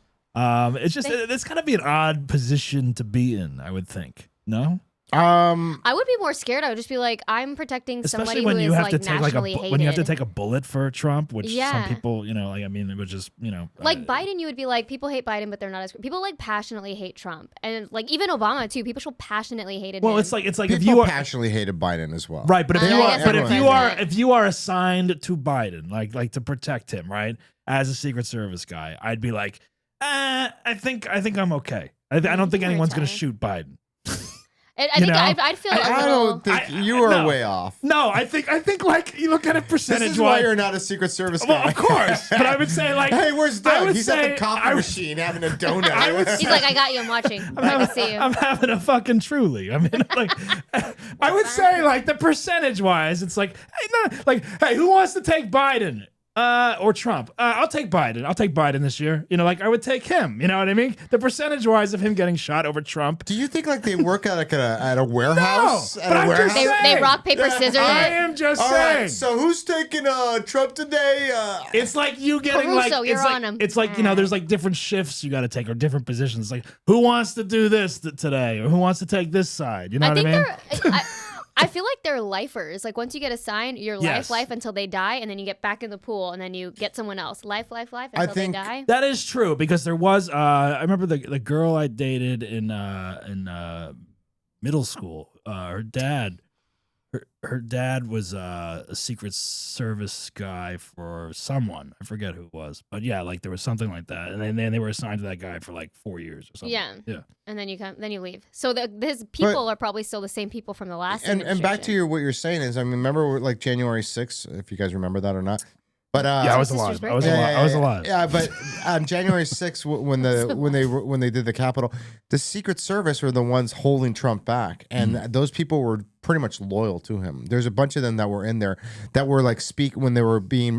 It's just it's gotta be an odd position to be in, I would think. No? I would be more scared. I would just be like, I'm protecting Especially somebody when who you is have like to take like nationally hated. when you have to take a bullet for Trump, which Yeah. some people, like I mean, it was just, Like Biden, you would be like, people hate Biden, but they're not as people like passionately hate Trump, and like even Obama too. People should passionately hated well, him. it's like if People you are passionately hated Biden as well. right, but if I you are guess but that's if you are president. if you are assigned to Biden, like to protect him, right, as a Secret Service guy, I'd be like, I think I'm okay. I don't think You're anyone's gonna retired. shoot Biden. And I you think know? I'd feel a I little. don't think you are no. way off. No, I think like you look at it This percentage is why wise. you're not a Secret Service Well, guy. of course, but I would say like, hey, where's I Doug? would He's at say- the coffee I would- machine having a donut. I would He's like, I got you. I'm watching. I can see you. I'm having a fucking truly. I mean, like, I would say like the percentage wise, it's like, hey, no, like, hey, who wants to take Biden? Or Trump. I'll take Biden. I'll take Biden this year. You know, like I would take him. You know what I mean? The percentage-wise of him getting shot over Trump. Do you think like they work at like at a warehouse? No, but I'm just saying. They rock, paper, scissors. I am just All saying. right, so who's taking Trump today? It's like you getting Caruso, like you're it's like on him. it's like you know there's like different shifts you got to take or different positions. Like who wants to do this today or who wants to take this side? You know what I mean? I feel like they're lifers. Like once you get assigned, you're life until they die, and then you get back in the pool, and then you get someone else. Life until they die. That is true because there was. I remember the girl I dated in middle school. Her dad was a Secret Service guy for someone. I forget who it was, but yeah, like there was something like that, and then they were assigned to that guy for like 4 years or something. Yeah. And then you leave. So his people are probably still the same people from the last. And back to what you're saying is, I mean, remember like January 6th, if you guys remember that or not. But yeah, I was alive. I was alive. Yeah, but on January 6th, when they did the Capitol, the Secret Service were the ones holding Trump back, and those people were pretty much loyal to him. There's a bunch of them that were in there that were like when they were being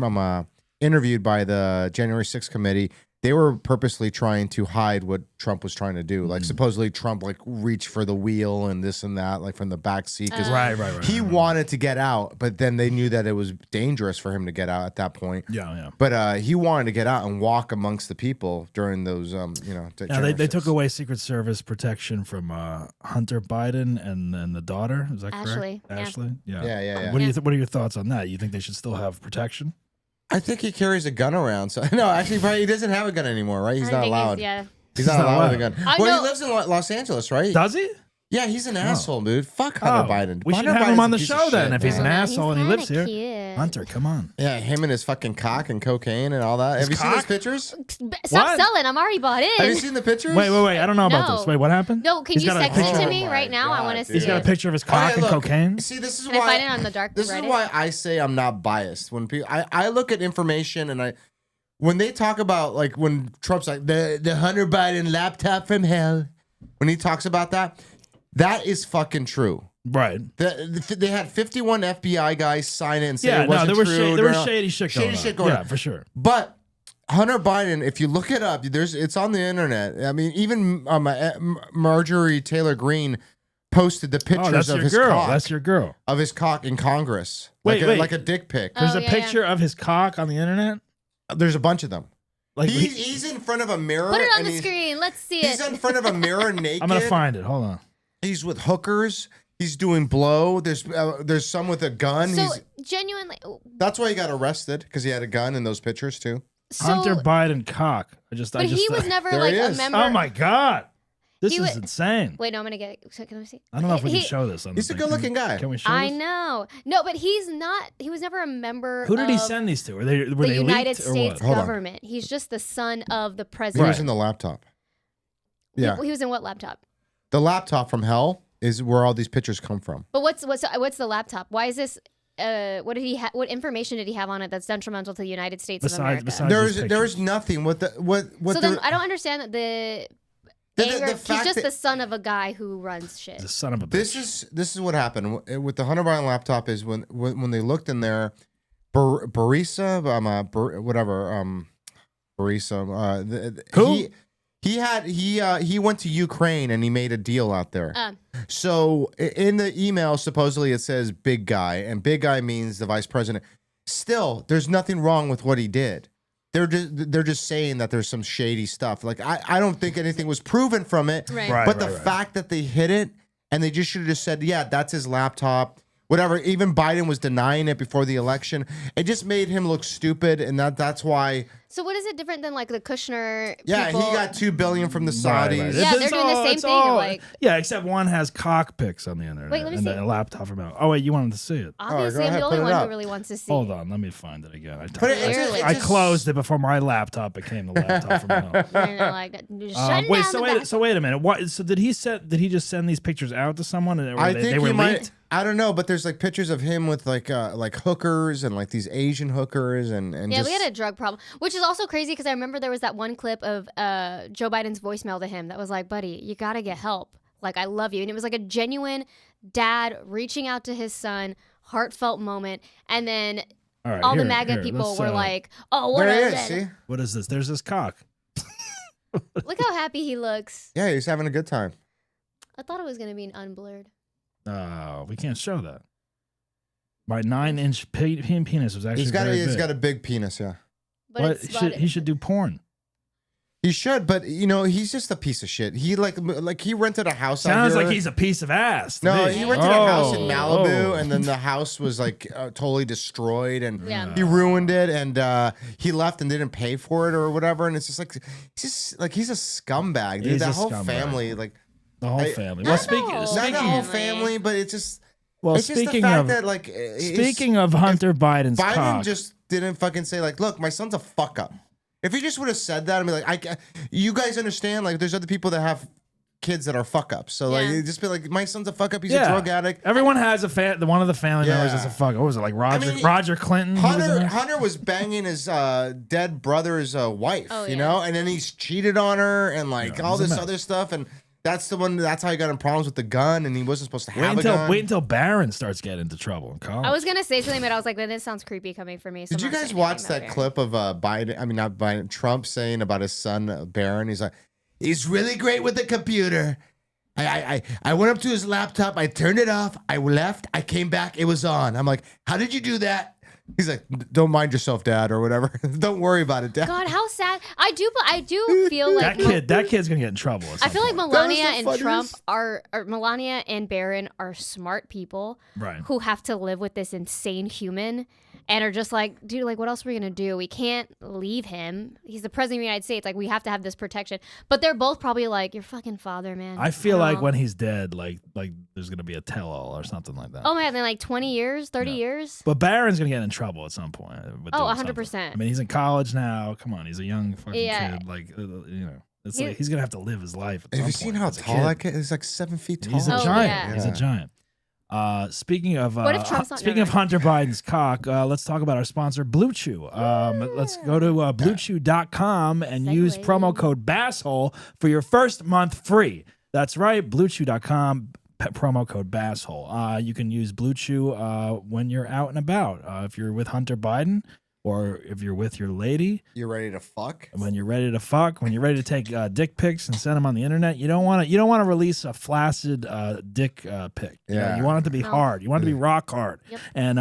interviewed by the January 6th committee. They were purposely trying to hide what Trump was trying to do. Like supposedly Trump like reached for the wheel and this and that, like from the back seat. Right. He wanted to get out, but then they knew that it was dangerous for him to get out at that point. Yeah. But he wanted to get out and walk amongst the people during those, they took away Secret Service protection from Hunter Biden and then the daughter. Is that Ashley. correct? Ashley. Yeah. What are your thoughts on that? You think they should still have protection? I think he carries a gun around. So no, actually, probably he doesn't have a gun anymore, right? He's not allowed. He's not allowed with a gun. He lives in Los Angeles, right? Does he? Yeah, he's an asshole, dude. Fuck Hunter Biden. We should have him on the show then if he's an asshole and he lives here. Cute. Hunter, come on. Yeah, him and his fucking cock and cocaine and all that. Have you seen those pictures? Stop selling. I'm already bought in. Have you seen the pictures? Wait. I don't know about this. Wait, what happened? No, can you text it to me right now? I want to see. He's got a picture of his cock and cocaine. See, this is Can I find it on the dark This Reddit? is why I say I'm not biased. When people, I look at information and when they talk about like when Trump's like the Hunter Biden laptop from hell, when he talks about that is fucking true. Right. They had 51 FBI guys sign it and say it wasn't there true. There was shady shit going on. Yeah, for sure. But Hunter Biden, if you look it up, it's on the internet. I mean, even Marjorie Taylor Greene posted the pictures of his cock. That's your girl. Of his cock in Congress. Wait. Like a dick pic. There's a picture of his cock on the internet? There's a bunch of them. Like he's in front of a mirror. Put it on the screen. Let's see it. He's in front of a mirror naked. I'm going to find it. Hold on. He's with hookers. He's doing blow. There's some with a gun. So genuinely, that's why he got arrested, because he had a gun in those pictures too. Hunter Biden cock. But he was never like a member. Oh my god, this is insane. Wait, no, I'm gonna get it. Can I see? I don't know if we can show this. He's a good-looking guy. Can we show I this? know. No, but he's not. He was never a member. Who did he send these to? Were they the leaked United or States what? government? He's just the son of the He president. was in the laptop. Yeah, he was in what laptop? The laptop from hell is where all these pictures come from. But what's the laptop? Why is this? What did he? What information did he have on it that's detrimental to the United States of America? There's nothing. What. So then I don't understand that the he's just the son of a guy who runs shit. The son of a bitch. This is what happened with the Hunter Biden laptop. Is when they looked in there, Barisa, Barisa. Who? He went to Ukraine and he made a deal out there. So in the email, supposedly it says big guy, and big guy means the vice president. Still, there's nothing wrong with what he did. They're just saying that there's some shady stuff. Like I don't think anything was proven from it. Right. But the fact that they hid it and they just should have just said, yeah, that's his laptop. Whatever. Even Biden was denying it before the election. It just made him look stupid, and that's why. So what is it different than like the Kushner? Yeah, people? he got $2 billion from the Saudis. Right. Yeah, they're doing the same thing. Yeah, except one has cock pics on the internet. Wait, let me and see. a laptop from out. Oh wait, you wanted to see it? Obviously, I'm the only one who really wants to see. Hold on, let me find it again. I closed it before my laptop became the laptop from out. So wait a minute. What? So did he just send these pictures out to someone? And I think they were leaked? I don't know, but there's like pictures of him with like hookers and like these Asian hookers and yeah, we had a drug problem, which is also crazy because I remember there was that one clip of Joe Biden's voicemail to him that was like, "Buddy, you gotta get help. Like, I love you," and it was like a genuine dad reaching out to his son, heartfelt moment, and then All right, all the here, MAGA here, people let's, were like, "Oh, what There is he is, it?" see? What is this? There's this cock. Look how happy he looks. Yeah, he's having a good time. I thought it was gonna be unblurred. We can't show that. My 9-inch penis was actually He's got a big penis, yeah. But he should do porn. He should, but he's just a piece of shit. He like he rented a house. Sounds out here. like he's a piece of ass. to No, me. he rented a house in Oh, Malibu, oh. and then the house was like totally destroyed, and Yeah. he ruined it, and he left and didn't pay for it or whatever. And it's just like he's a scumbag, dude. He's That a whole scumbag. family, like The whole family. Not Well, the whole not the whole family. family, but it's just Well, it's just the speaking fact of that like speaking of Hunter Biden's Biden cock, just didn't fucking say like, look, my son's a fuck up. If he just would have said that and be like, you guys understand, like, there's other people that have kids that are fuck ups. So like, Yeah. you just be like, my son's a fuck up. He's a drug addict. Everyone has one of the family members Yeah. is a fuck. What was it like Roger? I mean, Roger Clinton. He was in there? Hunter was banging his dead brother's wife, Oh, you yeah. know, and then he's cheated on her and like Yeah, all he's a this mess. other stuff. And that's how he got in problems with the gun, and he wasn't supposed to have a gun. Wait until Barron starts getting into trouble in college. I was gonna say something, but I was like, this sounds creepy coming from me. So Did you I'm not guys saying watch anything that about it. clip of Biden? I mean, not Biden. Trump saying about his son Barron. He's like, he's really great with the computer. I went up to his laptop. I turned it off. I left. I came back. It was on. I'm like, how did you do that? He's like, don't mind yourself, Dad, or whatever. Don't worry about it, Dad. God, how sad. I do feel like that kid's gonna get in trouble. at I some feel like point. Melania the and funniest. Trump or Melania and Barron are smart people Right. who have to live with this insane human and are just like, dude, like, what else are we gonna do? We can't leave him. He's the president of the United States. Like, we have to have this protection. But they're both probably like, your fucking father, man. I feel like know. when he's dead, like there's gonna be a tell-all or something like that. Oh man, then like 20 years, 30 years. But Barron's gonna get in trouble at some point. with Oh, doing 100%. something. I mean, he's in college now. Come on, he's a young fucking Yeah. kid. Like, it's He- like he's gonna have to live his life. At Have some you seen point how as a tall kid. that kid is? He's like 7 feet tall. He's a Oh, giant. yeah. He's a giant. Speaking of What if Trump's not- speaking no, of no. Hunter Biden's cock, let's talk about our sponsor, Blue Chew. Let's go to BlueChew.com and use Segue. promo code BassHole for your first month free. That's right, BlueChew.com. Promo code BassHole. You can use Blue Chew when you're out and about. If you're with Hunter Biden, or if you're with your lady, You're ready to fuck? when you're ready to fuck, when you're ready to take dick pics and send them on the internet, you don't want to release a flaccid dick pic. You know, Yeah. you want it to be No. hard. You want it to be rock hard. Yep. And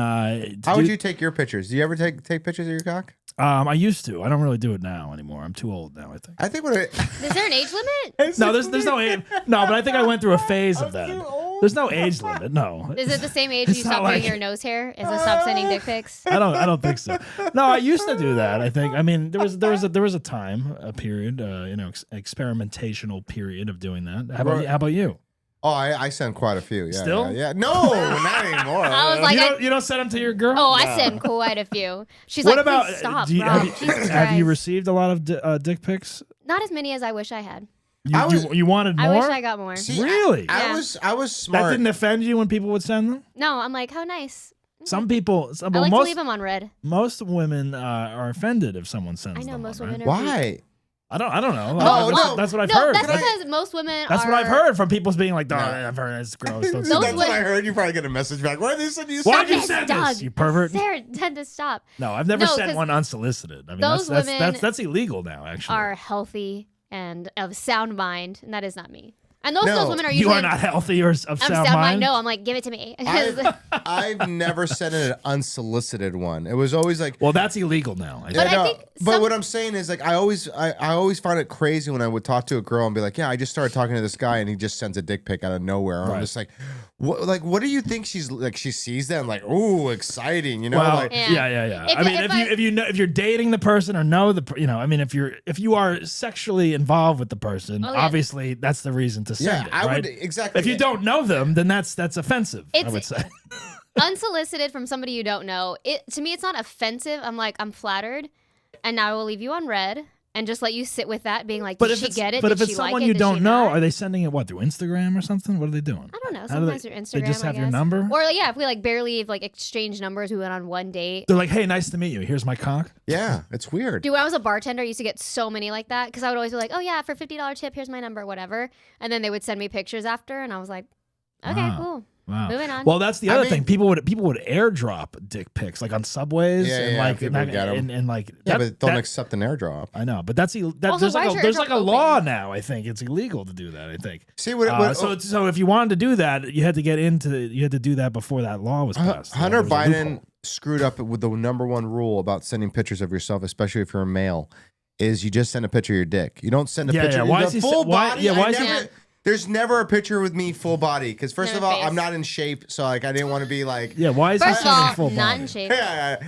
How would you take your pictures? Do you ever take pictures of your cock? I used to. I don't really do it now anymore. I'm too old now, I think. I think when Is there an age limit? No, there's no age. No, but I think I went through a phase of that. There's no age limit. No. Is it the same age It's you not stop like- doing your nose hair? Is it stop sending dick pics? I don't think so. No, I used to do that. I think. I mean, there was a time, a period, experimentational period of doing that. How about you? Oh, I send quite a few. Yeah, Still? Yeah. No, not anymore. I was like, You don't send them to your girl? oh, I sent quite a few. She's What like, about? please stop, do you, bro. have, you, Jesus have you Christ. received a lot of dick pics? Not as many as I wish I had. You wanted more? I wish I got more. See, Really? I Yeah. was smart. That didn't offend you when people would send them? No, I'm like, how nice. Some people, I like to leave them on red. most women are offended if someone sends I know them. most one, women right? are. Why? I don't know. No, That's what I've no, heard. that's because most women That's are. what I've heard from people being like, "Oh, I've heard it's gross." Don't Those send That's it." what I heard. You probably get a message back. Why did they send you? Why'd you Stop send it, this, Doug. you pervert? Sarah, tend to stop. No, I've never No, sent 'cause one unsolicited. I mean, those women that's illegal now, actually. Are healthy and of sound mind, and that is not me. And those women are You usually are not healthy or of I'm sound mind. No, I'm like, give it to me. I've never sent an unsolicited one. It was always like, well, that's illegal now. But I think but what I'm saying is like I always find it crazy when I would talk to a girl and be like, yeah, I just started talking to this guy and he just sends a dick pic out of nowhere. Right. I'm just like, what do you think she's like? She sees that and like, ooh, exciting, you know? Well, like, yeah. I mean, if you're dating the person or know the, I mean, if you are sexually involved with the person, obviously that's the reason to send it, I right? would exactly. If you don't know them, then that's offensive. I would say. Unsolicited from somebody you don't know. To me, it's not offensive. I'm like, I'm flattered, and now I will leave you on red and just let you sit with that, being like, did she get it? But Did if it's she like someone it? you Did don't she know, not? are they sending it through Instagram or something? What are they doing? I don't know. How do Sometimes they- through Instagram. They just have I your guess. number? Or like, yeah, if we like barely like exchanged numbers, we went on one date. They're like, hey, nice to meet you. Here's my cock. Yeah, it's weird. Dude, when I was a bartender, I used to get so many like that because I would always be like, oh yeah, for $50 tip, here's my number, whatever. And then they would send me pictures after, and I was like, Okay, cool. Wow. Moving on. Well, that's the other thing. People would airdrop dick pics like on subways and like and like but don't accept an airdrop. I know, but that's Also, there's why is your there's airdrop like a law now. I think it's illegal to do that. I think. See so if you wanted to do that, you had to do that before that law was passed. Hunter Biden screwed up with the number one rule about sending pictures of yourself, especially if you're a male, is you just send a picture of your dick. You don't send a picture of your full body. There's never a picture with me full body because first of all, I'm not in shape, so like I didn't want to be like. Yeah, why is he sending full body? Not in shape. Yeah,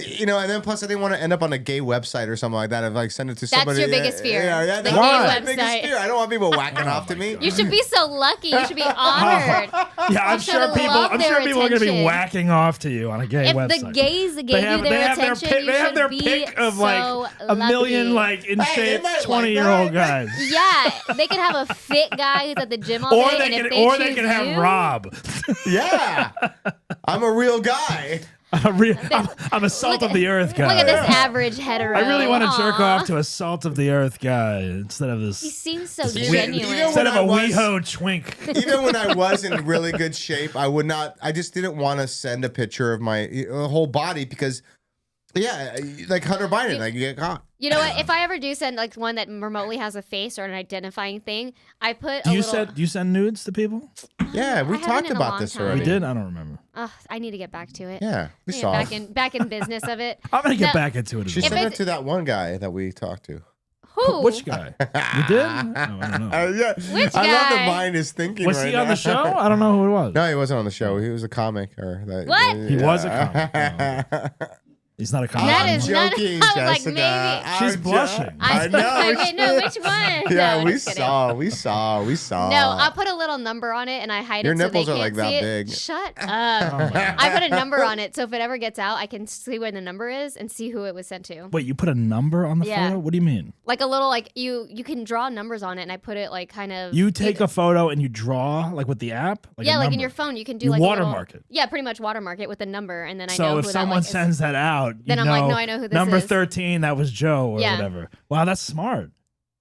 you know, and then plus I didn't want to end up on a gay website or something like that. I've like send it to somebody. That's your biggest fear. Yeah, the that's gay my biggest fear. I don't want people whacking off to me. You should be so lucky. You should be honored. Yeah, I'm sure people are going to be whacking off to you on a gay website. If the gays gave you their attention, they have their pic of like a million like in shape 20-year-old guys. Yeah, they could have a fit guy who's at the gym all day. Or they can have Rob. Yeah, I'm a real guy. I'm a salt of the earth guy. Look at this average hetero. I really want to jerk off to a salt of the earth guy instead of this. He seems so genuine. Instead of a WeHo twink. Even when I was in really good shape, I would not. I just didn't want to send a picture of my whole body because, yeah, like Hunter Biden, like you get caught. You know what? If I ever do send like one that remotely has a face or an identifying thing, I put. Do you send nudes to people? Yeah, we talked about this already. We did. I don't remember. I need to get back to it. Yeah, we saw back in business of it. I'm gonna get back into it. She sent it to that one guy that we talked to. Who? Which guy? You did? Oh, I don't know. Yeah. Which guy? I love the mind is thinking. Was he on the show? I don't know who it was. No, he wasn't on the show. He was a comic. What? He was a comic. Oh. He's not a comic. That is joking, not. I was Jessica. like, maybe. She's blushing. I know. Okay, no, which one? Yeah, No, we just kidding. saw. No, I'll put a little number on it and I hide Your it so nipples they are can't like see that it. big. Shut up. I put a number on it so if it ever gets out, I can see where the number is and see who it was sent to. Wait, you put a number on the Yeah. photo? What do you mean? Like a little, like you can draw numbers on it and I put it like kind of. You take a photo and you draw like with the app? Like yeah, a like in number? your phone, you can do You like watermark it. Yeah, pretty much watermark it with a number, and then I know. So who if someone that, like, sends that out, then I'm like, no, I know who this number is. 13, that was Joe or Yeah. whatever. Wow, that's smart.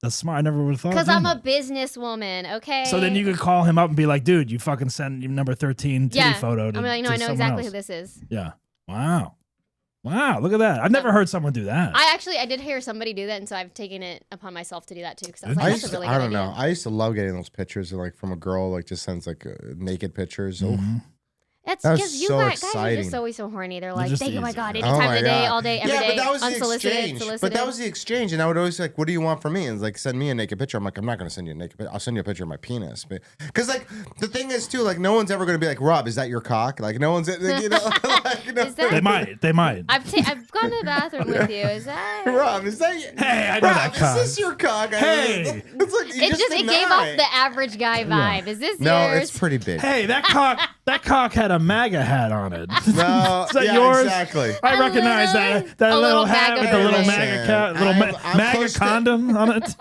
That's smart. I never would have thought. Because of I'm that. a businesswoman, okay? So then you could call him up and be like, dude, you fucking sent your number 13 titty photo to I'm like, no, to I know someone exactly else. who this is. Yeah. Wow. Wow, look at that. I've never heard someone do that. I did hear somebody do that, and so I've taken it upon myself to do that too. Because I was like, that's a really good I don't idea. know. I used to love getting those pictures like from a girl, like just sends like naked pictures. Mm-hmm. That's That was because you so guys are exciting. just always so horny. They're like, just oh my easy. god, Oh anytime my of the day, God. all day, every day, but that was the unsolicited, exchange. solicited. But that was the exchange, and I would always like, "What do you want from me?" And like, send me a naked picture. I'm like, I'm not going to send you a naked picture. I'll send you a picture of my penis. Because like the thing is too, like no one's ever going to be like, Rob, is that your cock? Like no one's, like, you know, like, you know. Is that- They might. I've gone to the bathroom with you. Is that? Rob, is that? Hey, I know Rob, that cock. Is this your cock? Hey. It's like you It gave off the average guy vibe. Is this No, yours? it's pretty big. Hey, that cock had a MAGA hat on it. No, Is that yeah, yours? Exactly. I recognize that a little little hat MAGA with the little version. MAGA cat, little I'm MAGA close to- condom on it.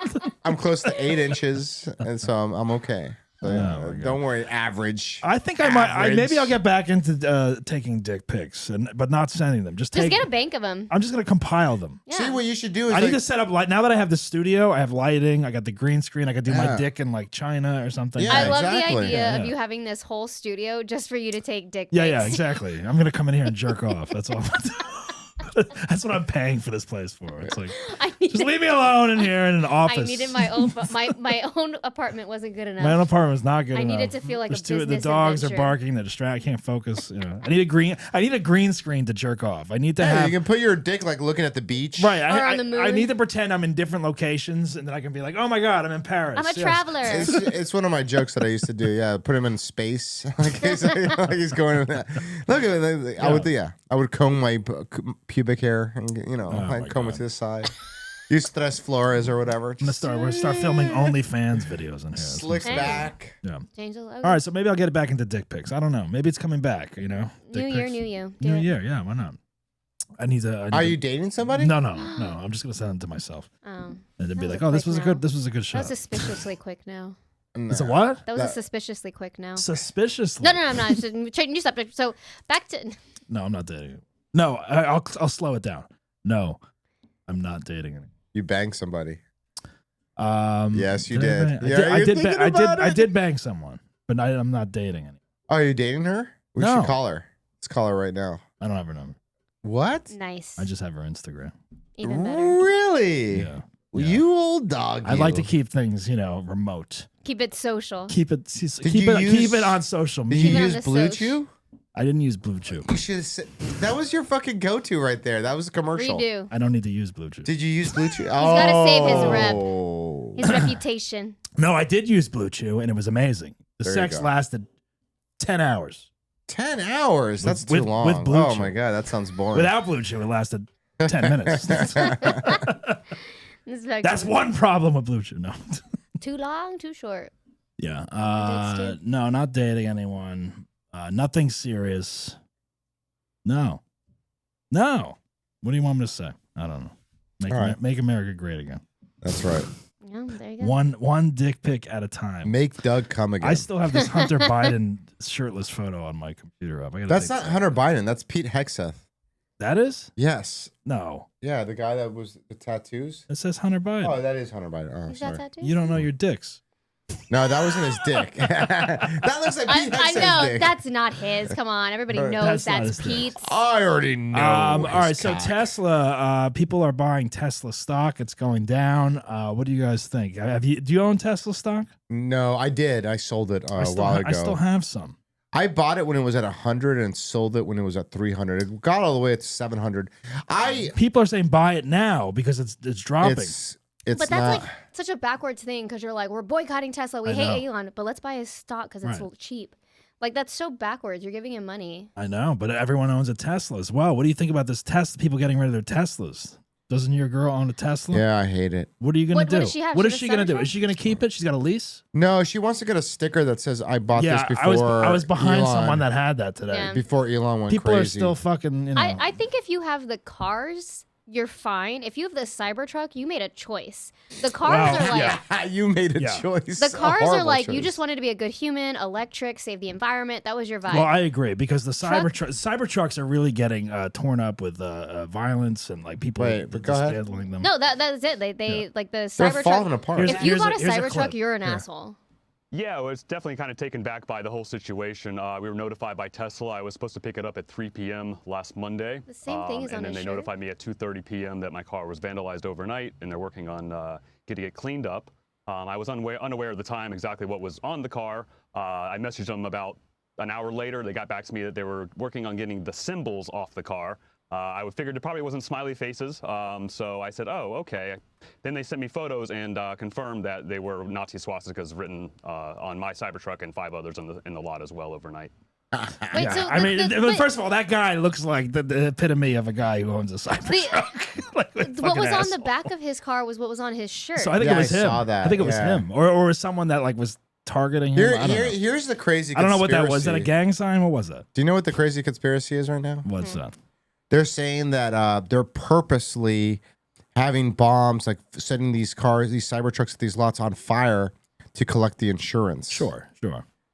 I'm close to 8 inches, and so I'm okay. So, don't worry, average. I think I might. Maybe I'll get back into taking dick pics, but not sending them. Just get a bank of them. I'm just gonna compile them. Yeah. See, what you should do is I need to set up light. Now that I have the studio, I have lighting. I got the green screen. I could do my Yeah. dick in like China or something. Yeah, I love exactly. the idea Yeah, of yeah. you having this whole studio just for you to take dick pics. Yeah, exactly. I'm gonna come in here and jerk off. That's all. That's what I'm paying for this place for. It's like, just leave me alone in here in an office. I needed my own, but my own apartment wasn't good enough. My own apartment was not good I enough. needed to feel like There's a two, the business dogs adventure. are barking. They're distracted. I can't focus. You know, I need a green screen to jerk off. I need to Yeah, have. you can put your dick like looking at the beach. Right, Or on the moon. I need to pretend I'm in different locations, and then I can be like, "Oh my god, I'm in Paris." I'm a Yes. traveler. It's one of my jokes that I used to do. Yeah, put him in space. like he's going. Look at it. I would comb my pubic hair and like comb it to the side. Use Tres Flores or whatever. We're gonna start filming OnlyFans videos in here. Slicks Hey. back. Yeah. Change the logo. All right, so maybe I'll get it back into dick pics. I don't know. Maybe it's coming back. You know. New Dick year, pics. new you. Do New it. year. Yeah. Why not? I need to. Are you dating somebody? No. I'm just gonna send them to myself, Oh. and then be That was like, a "Oh, this quick was a no. good. This was a good That shot." was suspiciously quick now. It's a what? That was a suspiciously quick now. Suspiciously. No, I'm not. Change new subject. So back to. No, I'm not dating you. No, I'll slow it down. No, I'm not dating anyone. You banged somebody. Yes, you did. I did bang someone, but I'm not dating anyone. Oh, are you dating her? We No. should call her. Let's call her right now. I don't have her number. What? Nice. I just have her Instagram. Even better. Really? Yeah. You old dog. I like to keep things, remote. Keep it social. Keep it use- on social Did media. you on use the Blue soch. Chew? I didn't use Blue Chew. You should have said that was your fucking go-to right there. That was a commercial. Redo. I don't need to use Blue Chew. Did you use Blue Chew? He's gotta save his rep. Oh. His reputation. No, I did use Blue Chew, and it was amazing. The There you sex go. lasted 10 hours. 10 hours? That's too with long. Blue Oh Chew. my God, that sounds boring. Without Blue Chew, it lasted 10 minutes. This is like That's one problem with Blue Chew. No. too long, too short. Yeah. Dates too? No, not dating anyone. Nothing serious. No. What do you want me to say? I don't know. All right. Make America great again. That's right. Yeah, there you go. One dick pic at a time. Make Doug come again. I still have this Hunter Biden shirtless photo on my computer up. That's not Hunter Biden. That's Pete Hegseth. That is? Yes. No. Yeah, the guy that was the tattoos. It says Hunter Biden. Oh, that is Hunter Biden. Oh, He's got sorry. tattoos? You don't know your dicks. No, that wasn't his dick. That looks like Pete I Hegseth's know dick. that's not his. Come on, everybody That's knows not that's his dick. Pete's. I already know. All right, his so cock. Tesla, people are buying Tesla stock. It's going down. What do you guys think? Do you own Tesla stock? No, I did. I sold it a while ago. I still have some. I bought it when it was at 100 and sold it when it was at 300. It got all the way to 700. People are saying buy it now because it's dropping. It's But not. that's like such a backwards thing because you're like, we're boycotting Tesla. We I hate know. Elon, but let's buy his stock because it's Right. cheap. Like that's so backwards. You're giving him money. I know, but everyone owns a Tesla as well. What do you think about this Tesla? People getting rid of their Teslas. Doesn't your girl own a Tesla? Yeah, I hate it. What are you gonna What do? does she have? What She is has she a gonna do? Cybertruck? Is she gonna keep it? She's got a lease. No, she wants to get a sticker that says "I bought this before." I was behind Elon, someone that had that today. Yeah. before Elon went People crazy. are still fucking. I think if you have the cars, you're fine. If you have the Cybertruck, you made a choice. The cars are like you made a Yeah. choice. the a cars are horrible like you choice. just wanted to be a good human, electric, save the environment. That was your vibe. Well, I agree because the Truck? Cybertrucks are really getting torn up with violence and like people Wait, but go ahead. dismantling them. no, that's it. They like the They're Cybertruck. falling apart. If you bought a here's Cybertruck, clip. you're an Here. asshole. Yeah, I was definitely kind of taken back by the whole situation. We were notified by Tesla. I was supposed to pick it up at 3 p.m. last Monday. The same thing is on And then his they shirt. notified me at 2:30 p.m. that my car was vandalized overnight, and they're working on getting it cleaned up. I was unaware at the time exactly what was on the car. I messaged them about an hour later. They got back to me that they were working on getting the symbols off the car. I figured it probably wasn't smiley faces, so I said, oh, okay. Then they sent me photos and confirmed that they were Nazi swastikas written on my Cybertruck and 5 others in the lot as well overnight. Wait, so I mean, first of all, that guy looks like the epitome of a guy who owns a Cybertruck. what was on the back of his car was what was on his shirt. So I think Yeah, it was I him. saw that, I think it was yeah. him, or someone that like was targeting him. I don't know. Here's the crazy. I don't know what that was. Is that a conspiracy. gang sign? What was that? Do you know what the crazy conspiracy is right now? What's that? They're saying that they're purposely having bombs, like setting these cars, these Cybertrucks at these lots on fire to collect the insurance. Sure.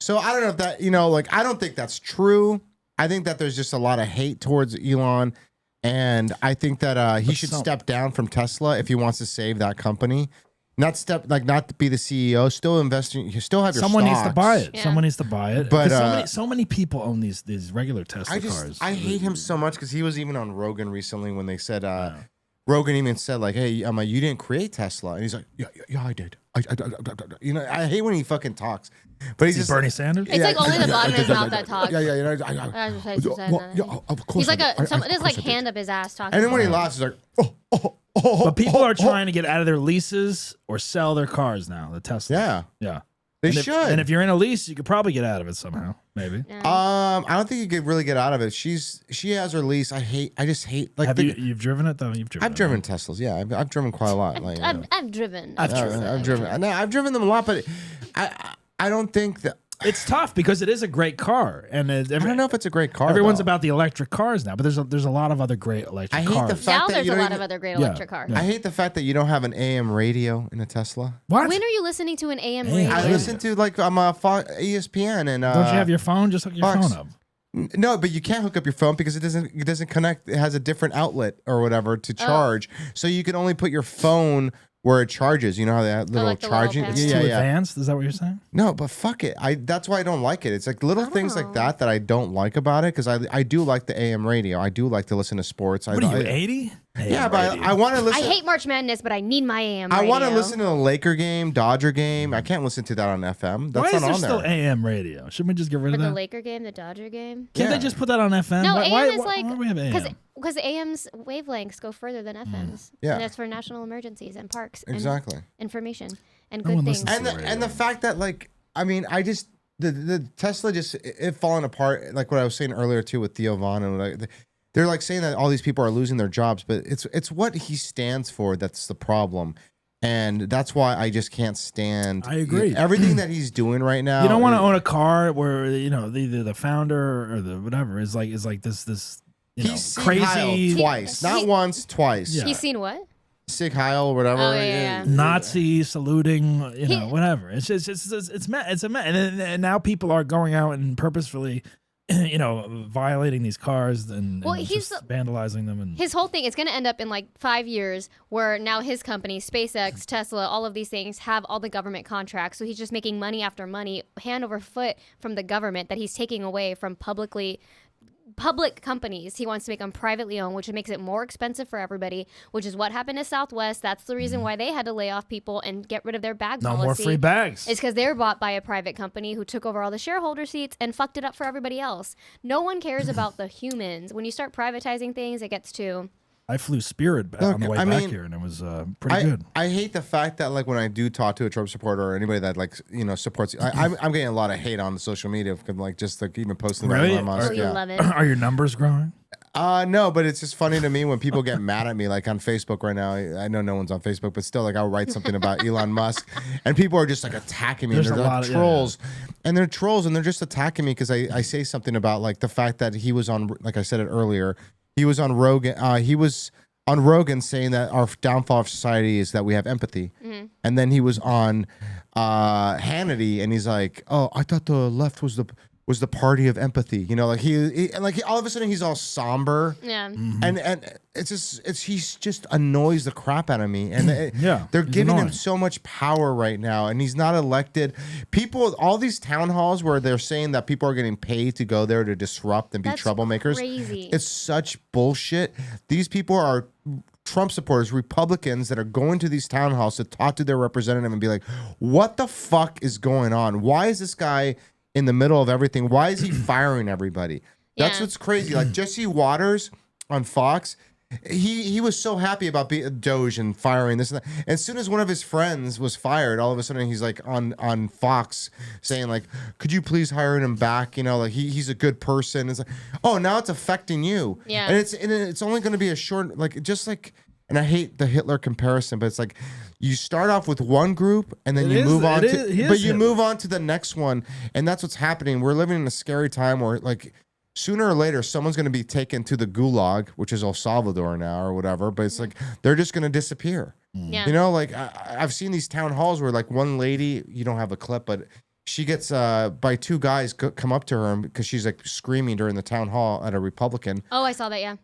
So I don't know if that, like, I don't think that's true. I think that there's just a lot of hate towards Elon. And I think that he should step down from Tesla if he wants to save that company. Not to be the CEO, still investing, you still have your Someone needs to stocks. buy it. Yeah. Someone needs to buy it. But, 'Cause so many people own these regular Tesla cars. I hate him so much because he was even on Rogan recently when they said, Rogan even said like, hey, you didn't create Tesla. And he's like, yeah, I did. I hate when he fucking talks. But he's just Bernie Sanders? It's like only the bottom of his mouth that talks. Yeah, of course. He's like I did. there's like hand up his ass talking. And then when he laughs, he's like, But people are trying to get out of their leases or sell their cars now. The Teslas. Yeah. They And should. And if you're in a lease, you could probably get out of it somehow. Maybe. I don't think you could really get out of it. She has her lease. I just hate like. You've driven it though? I've driven Teslas. Yeah, I've driven quite a lot. Like, I've driven. I've driven. No, I've driven them a lot, but I don't think that. It's tough because it is a great car, and I don't know if it's a great car. Everyone's though. about the electric cars now, but there's a lot of other great electric I hate cars. the fact Now that there's you a don't lot of even- other great electric cars. I hate the fact that you don't have an AM radio in a Tesla. What? When are you listening to an AM radio? I listen to like I'm a ESPN and. Don't you have your phone? Just hook your Fox. phone up. No, but you can't hook up your phone because it doesn't connect. It has a different outlet or whatever to charge. So you can only put your phone where it charges. You know how they have little like the charging? little It's too advanced. Is that what you're saying? No, but fuck it. That's why I don't like it. It's like little things like that I don't like about it, because I do like the AM radio. I do like to listen to sports. What are you, 80? Yeah, but I want to listen. I hate March Madness, but I need my AM I radio. want to listen to the Laker game, Dodger game. I can't listen to that on FM. That's Why is not there on still there. AM radio? Shouldn't we just get rid For of the that? Laker game, the Dodger game. Can't they just put that on FM? No, why, AM is why do we have AM? because AM's wavelengths go further than FM's. Yeah. And that's for national emergencies and parks. Exactly. And information and No good one things. listens And the fact that the Tesla just it falling apart, like what I was saying earlier too with Theo Von, and they're like saying that all these people are losing their jobs, but it's what he stands for that's the problem. And that's why I just can't stand. I agree. Everything that he's doing right now. You don't want to own a car where either the founder or the whatever is like this He's seen crazy Heil twice, not once, twice. Yeah. He's seen what? Sig Heil, whatever. Oh, yeah. Nazi saluting, whatever. It's a mess. And now people are going out and purposefully, violating these cars and just vandalizing them. And His whole thing is going to end up in like 5 years where now his company, SpaceX, Tesla, all of these things have all the government contracts. So he's just making money after money, hand over foot from the government that he's taking away from public companies. He wants to make them privately owned, which makes it more expensive for everybody, which is what happened to Southwest. That's the reason why they had to lay off people and get rid of their bag policy. No more free bags. It's because they were bought by a private company who took over all the shareholder seats and fucked it up for everybody else. No one cares about the humans. When you start privatizing things, it gets too... I flew Spirit on the way back here, and it was pretty good. I hate the fact that like when I do talk to a Trump supporter or anybody that supports, I'm getting a lot of hate on the social media from even posting Really? Elon Musk. you love it. Are your numbers growing? No, but it's just funny to me when people get mad at me, like on Facebook right now. I know no one's on Facebook, but still, like I'll write something about Elon Musk, and people are just like attacking me. There's and they're a like lot of- trolls, and they're trolls, and they're just attacking me because I say something about like the fact that he was on, like I said it earlier, he was on Rogan. He was on Rogan saying that our downfall of society is that we have empathy, and then he was on Hannity, and he's like, "Oh, I thought the left was the party of empathy." Like he all of a sudden he's all somber. Yeah. And he's just annoys the crap out of me. And they're giving him so much power right now, and he's not elected. People, all these town halls where they're saying that people are getting paid to go there to disrupt and be That's troublemakers. crazy. It's such bullshit. These people are Trump supporters, Republicans that are going to these town halls to talk to their representative and be like, what the fuck is going on? Why is this guy in the middle of everything? Why is he firing everybody? That's what's crazy. Like Jesse Waters on Fox, he was so happy about Doge and firing this and that. As soon as one of his friends was fired, all of a sudden he's like on Fox saying like, could you please hire him back? Like he's a good person. It's like, oh, now it's affecting you. Yeah. And it's only going to be a short, and I hate the Hitler comparison, but it's like you start off with one group and then you move on move on to the next one, and that's what's happening. We're living in a scary time where like sooner or later someone's going to be taken to the gulag, which is El Salvador now or whatever, but it's like they're just going to disappear. Yeah. Like I've seen these town halls where like one lady, you don't have a clip, but she gets by two guys come up to her because she's like screaming during the town hall at a Republican. Oh, I saw that, yeah.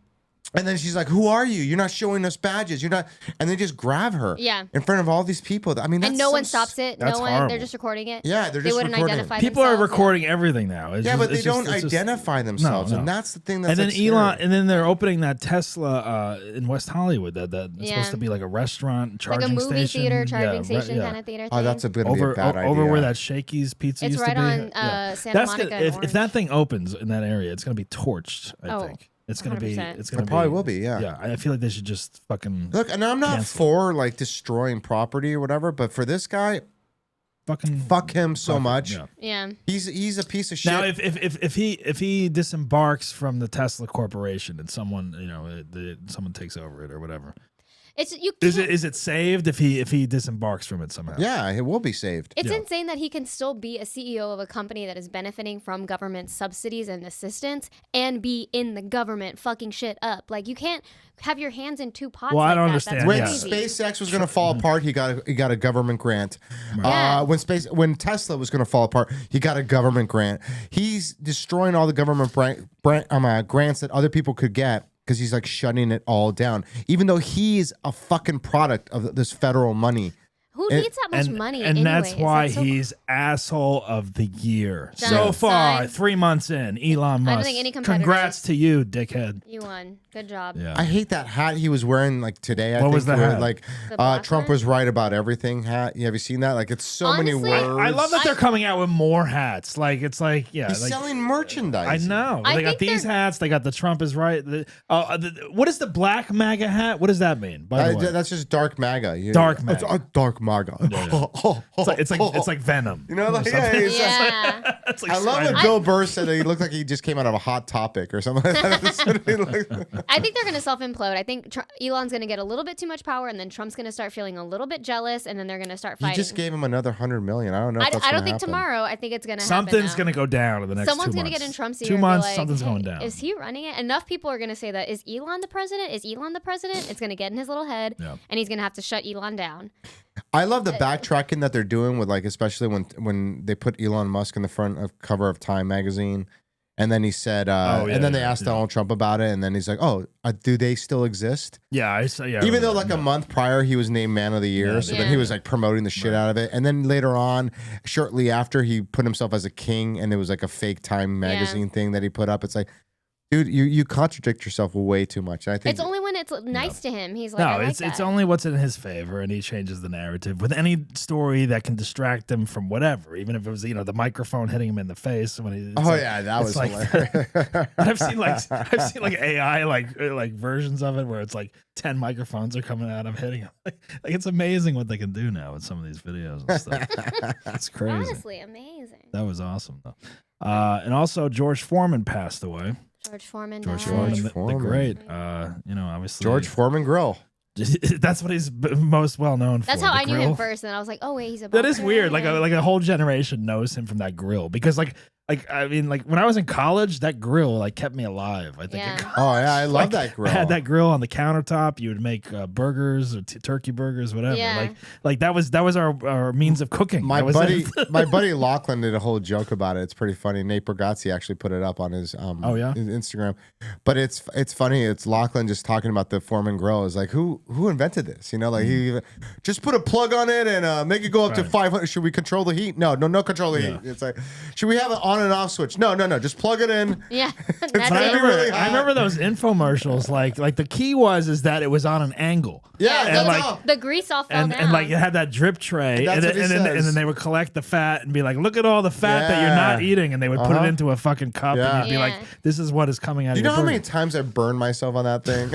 And then she's like, who are you? You're not showing us badges. You're not. And they just grab her. Yeah. In front of all these people. I mean, that's And no one stops it. That's No one. horrible. They're just recording it. Yeah, they're They just wouldn't recording it. identify People are themselves. recording everything now. It's Yeah, just- but they it's just- don't it's just- identify themselves, No. and that's the thing. That's And then like Elon, scary. and then they're opening that Tesla in West Hollywood. That's supposed to be like a restaurant, Like charging a movie station. theater, charging Yeah, station yeah. kind of theater thing. Oh, that's going to be a bad idea. Over where that Shakey's Pizza It's used right to be. on Santa That's Monica good. and If that thing opens in that area, it's going to be torched. I Oh, think it's going to be. 100%. It's going It to probably will be. Yeah. Yeah, I feel like they should just fucking Look, and I'm not for like destroying property or whatever, but for this guy, fuck him so much. Yeah. Yeah. He's a piece of shit. Now, if he disembarks from the Tesla Corporation and someone someone takes over it or whatever, is it saved if he disembarks from it somehow? Yeah, it will be saved. It's insane that he can still be a CEO of a company that is benefiting from government subsidies and assistance and be in the government fucking shit up. Like, you can't have your hands in two pots. Well, I like don't that. understand. That's When crazy. SpaceX was going to fall apart, he got a government grant. Yeah. When Tesla was going to fall apart, he got a government grant. He's destroying all the government grants that other people could get because he's like shutting it all down, even though he's a fucking product of this federal money. Who needs that much money? And anyway? that's why he's asshole of the year. Done. So far, Signed. 3 months in, Elon Musk. I don't think any competitors. Congrats to you, dickhead. You won. Good job. Yeah. I hate that hat he was wearing like today. I What think was the where, hat? like The black Trump one? was right about everything hat. Have you seen that? Like it's so many Honestly, words. I love that they're coming out with more hats. Like it's like He's like, selling merchandise. I know. I They got think these they're- hats. They got the Trump is right. What is the black MAGA hat? What does that mean? By the way, That's just dark MAGA. Dark MAGA. It's, dark MAGA. it's like Venom. You know, like, or something. Yeah. It's like I love Spider- when Bill Burr said that he looked like he just came out of a Hot Topic or something like that. That's what he looked like. I think they're going to self-implode. I think Elon's going to get a little bit too much power, and then Trump's going to start feeling a little bit jealous, and then they're going to start You fighting. just gave him another $100 million. I don't know. If that's I don't gonna think happen. tomorrow. I think it's going to happen. Something's now. going to go down in the next Someone's 2 gonna months. get in Trump's ear. 2 and be months, like, something's hey, going down. Is he running it? Enough people are gonna say that. Is Elon the president? Is Elon the president? It's gonna get in his little head, Yeah. and he's gonna have to shut Elon down. I love the backtracking that they're doing with like, especially when they put Elon Musk in the front of cover of Time magazine, and then he said, and then they asked Donald Trump about it, and then he's like, "Oh, do they still exist?" Yeah, I saw. Yeah, Even though like a month prior he was named Man of the Year, so then he was like promoting the shit out of it, and then later on, shortly after, he put himself as a king, and it was like a fake Time magazine thing that he put up. It's like, dude, you contradict yourself way too much. I think It's only when it's nice to him. He's like, No, I like it's that. only what's in his favor, and he changes the narrative with any story that can distract him from whatever, even if it was the microphone hitting him in the face when he. that was like, hilarious. I've seen like AI like versions of it where it's like 10 microphones are coming out of hitting him. Like it's amazing what they can do now with some of these videos and stuff. It's crazy. Honestly, amazing. That was awesome though. And also George Foreman passed away. George Foreman. George died. Foreman, the great. Obviously George Foreman Grill. That's what he's most well known for. That's how the I knew grill. him first, and then I was like, oh wait, he's a. That is boxer? weird. Like a whole generation knows him from that grill because like I mean like when I was in college, that grill like kept me alive. I think. Yeah. Oh yeah, I love that grill. I had that grill on the countertop. You would make burgers or turkey burgers, whatever. Yeah. Like that was our means of cooking. My That was buddy, it. my buddy Lachlan did a whole joke about it. It's pretty funny. Nate Bargatze actually put it up on his his Instagram. But it's funny. It's Lachlan just talking about the Foreman grill. It's like who invented this? Like he just put a plug on it and make it go up to 500. Should we control the heat? No, control the heat. It's like should we have an on and off switch? No. Just plug it in. Yeah, But that's I it. remember those infomercials. Like the key is that it was on an angle. Yeah, and like the grease all fell and down. like it had that drip tray, That's and what he then says. they would collect the fat and be like, "Look at all the fat that you're not eating," and they would put it into a fucking cup, and you'd be like, "This is what is coming out." Do of you know your how burger." many times I burned myself on that thing?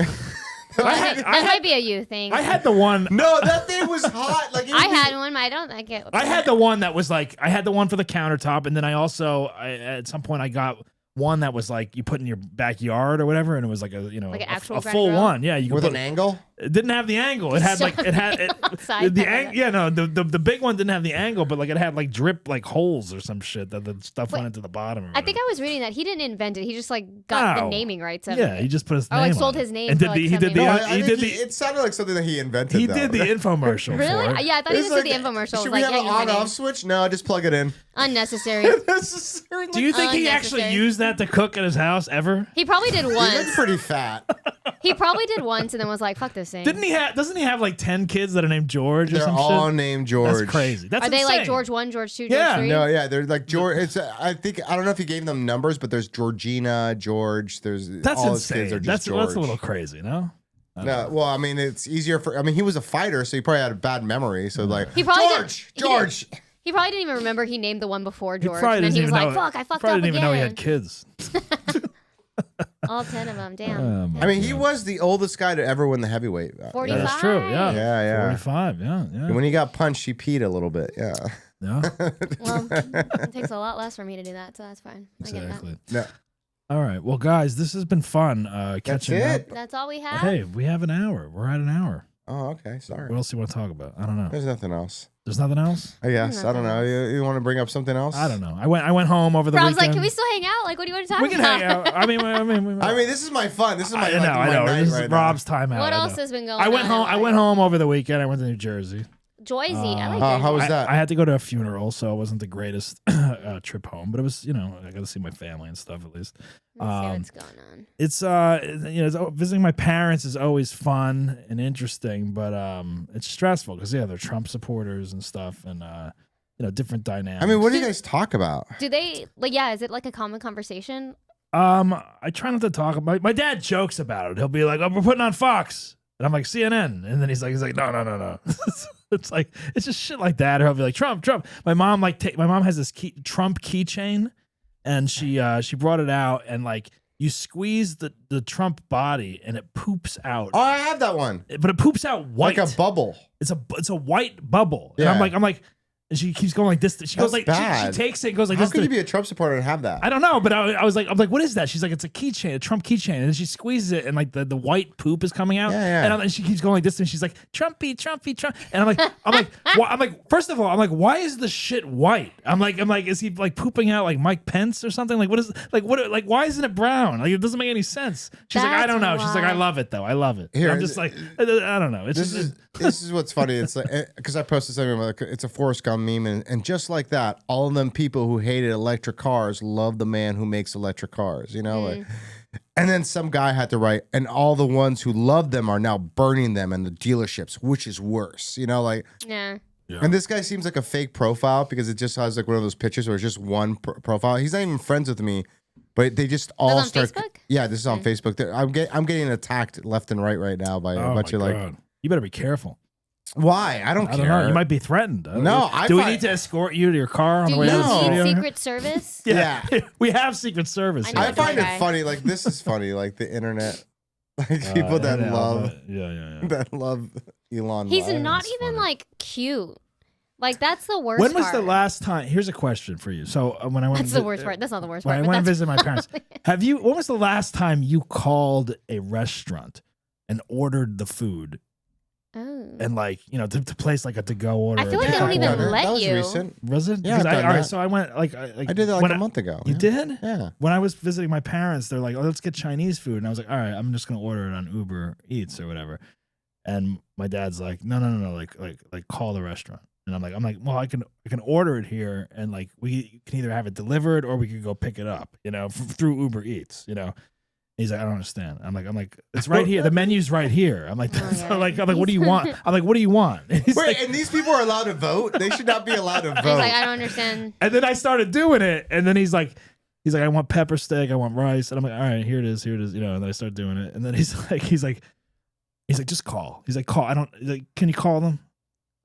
that might be a you thing. I had the one. No, that thing was hot. Like I had one. I don't like it. I had the one that was like I had the one for the countertop, and then I also at some point I got one that was like you put in your backyard or whatever, and it was like a Like an actual a grill? full one. Yeah, you could with put an angle. It didn't have the angle. It had like it had Outside the cover angle. Yeah, no, the big one didn't have the angle, but like it had like drip like holes or some shit that the stuff went into the bottom. Or I think I was reading that he didn't invent it. He just like got the No. naming rights of Yeah, it. he just put his Or name like on sold it. his name And for did like he did the $70. I he think did the it sounded like something that he invented. he though. did the infomercial for Really? it. Yeah, I thought he It's just did like, the infomercial. I Should was we like, have yeah, an use my on-off name. switch? No, just plug it in. Unnecessary. Do you think he actually Unnecessary. used that to cook at his house ever? He probably did He once. looked pretty fat. He probably did once and then was like, fuck this thing. Didn't he have? Doesn't he have like 10 kids that are named George or They're some all shit? named George. That's crazy. That's Are they insane. like George 1, George 2, Yeah. George 3? No, yeah, they're like George. It's I don't know if he gave them numbers, but there's Georgina, George. There's That's all insane. his kids are just That's George. a little crazy, no? No, well, I mean, it's easier for. I mean, he was a fighter, so he probably had a bad memory. So like, He probably George. He probably didn't even remember he named the one before He George. probably And then he doesn't was even like, know. fuck, I fucked probably up didn't again. even know he had kids. All 10 of them, damn. I mean, he was the oldest guy to ever win the heavyweight. 45. That's true. Yeah. Yeah. 45. Yeah. Yeah. And when he got punched, he peed a little bit. Yeah. Yeah. Well, it takes a lot less for me to do that, so that's fine. I get Exactly. No. All right. Well, guys, this has been fun. Catching it? up. that. That's all we have? Hey, we have an hour. We're at an hour. Oh, okay. Sorry. What else do you want to talk about? I don't know. There's nothing else. There's nothing else? I guess. I don't know. You want to bring up something else? I don't know. I went home over the Rob's weekend. like, can we still hang out? Like, what do you want to talk We can about? hang out. I mean, this is my fun. This is my. I know. my night This is right Rob's time out. What I else know. has been going I went on home. in I life? went home over the weekend. I went to New Jersey. Joyzy. I like Jersey. How was that? I had to go to a funeral, so it wasn't the greatest trip home, but it was, I got to see my family and stuff at least. Let's see what's going on. It's visiting my parents is always fun and interesting, but it's stressful because they're Trump supporters and stuff, and different dynamics. I mean, what do you guys talk about? Do they is it like a common conversation? I try not to talk about. My dad jokes about it. He'll be like, "Oh, we're putting on Fox," and I'm like, "CNN," and then he's like, "No." It's like it's just shit like that. Or he'll be like, "Trump." My mom my mom has this Trump keychain, and she brought it out, and like you squeeze the Trump body, and it poops out. Oh, I have that one, but it poops out white, like a bubble. It's a white bubble. And Yeah. I'm like. And she keeps going like this. She goes like she takes it and goes like How this. could you be a Trump supporter and have that? I don't know, but I'm like, what is that? She's like, it's a keychain, a Trump keychain, and then she squeezes it, and like the white poop is coming out. Yeah. And she keeps going like this, and she's like, Trumpy, and I'm like, first of all, I'm like, why is the shit white? I'm like, is he like pooping out like Mike Pence or something? Like, why isn't it brown? Like, it doesn't make any sense. She's like, I don't know. She's like, I love it though. I love it. Here, I'm just like, I don't know. This is what's funny. It's like because I posted something like it's a Forrest Gump meme, and just like that, all of them people who hated electric cars love the man who makes electric cars. Like, and then some guy had to write, and all the ones who love them are now burning them in the dealerships, which is worse. Like, yeah. And this guy seems like a fake profile because it just has like one of those pictures where it's just one profile. He's not even friends with me. But they just all start. Facebook? Yeah, this is on Facebook. I'm getting attacked left and right now by a bunch of like. You better be careful. Why? I don't care. Know. You might be threatened. No, do we need to escort you to your car on the way to the Do studio? you need Secret Service? Yeah. We have Secret Service. I find it funny. Like this is funny. Like the internet, like people that love, that love Elon Musk. He's not even like cute. Like that's the worst. When was part. the last time? Here's a question for you. So when I went, that's the worst part. That's not the worst part. When I went to visit my parents, when was the last time you called a restaurant and ordered the food? Oh. And like to place like a to-go order. I feel like they don't even let that was you. Recent. Was it? Yeah. All right. So I went I did that like a month ago. You did? Yeah. When I was visiting my parents, they're like, "Oh, let's get Chinese food," and I was like, "All right, I'm just gonna order it on Uber Eats or whatever." And my dad's like, "No, like call the restaurant." And I'm like, well, I can order it here, and like we can either have it delivered or we could go pick it up, through Uber Eats, He's like, I don't understand. I'm like, it's right here. The menu's right here. I'm like, what do you want? I'm like, what do you want? And he's like, and these people are allowed to vote? They should not be allowed to vote. He's like, I don't understand. And then I started doing it, and then he's like, I want pepper steak, I want rice, and I'm like, all right, here it is, And then I start doing it, and then he's like, just call. He's like, call. Can you call them?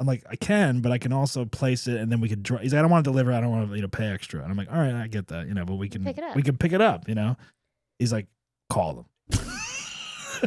I'm like, I can, but I can also place it, and then we could. He's like, I don't want to deliver. I don't want to pay extra. And I'm like, all right, I get that, but we can pick it up. He's like, call them.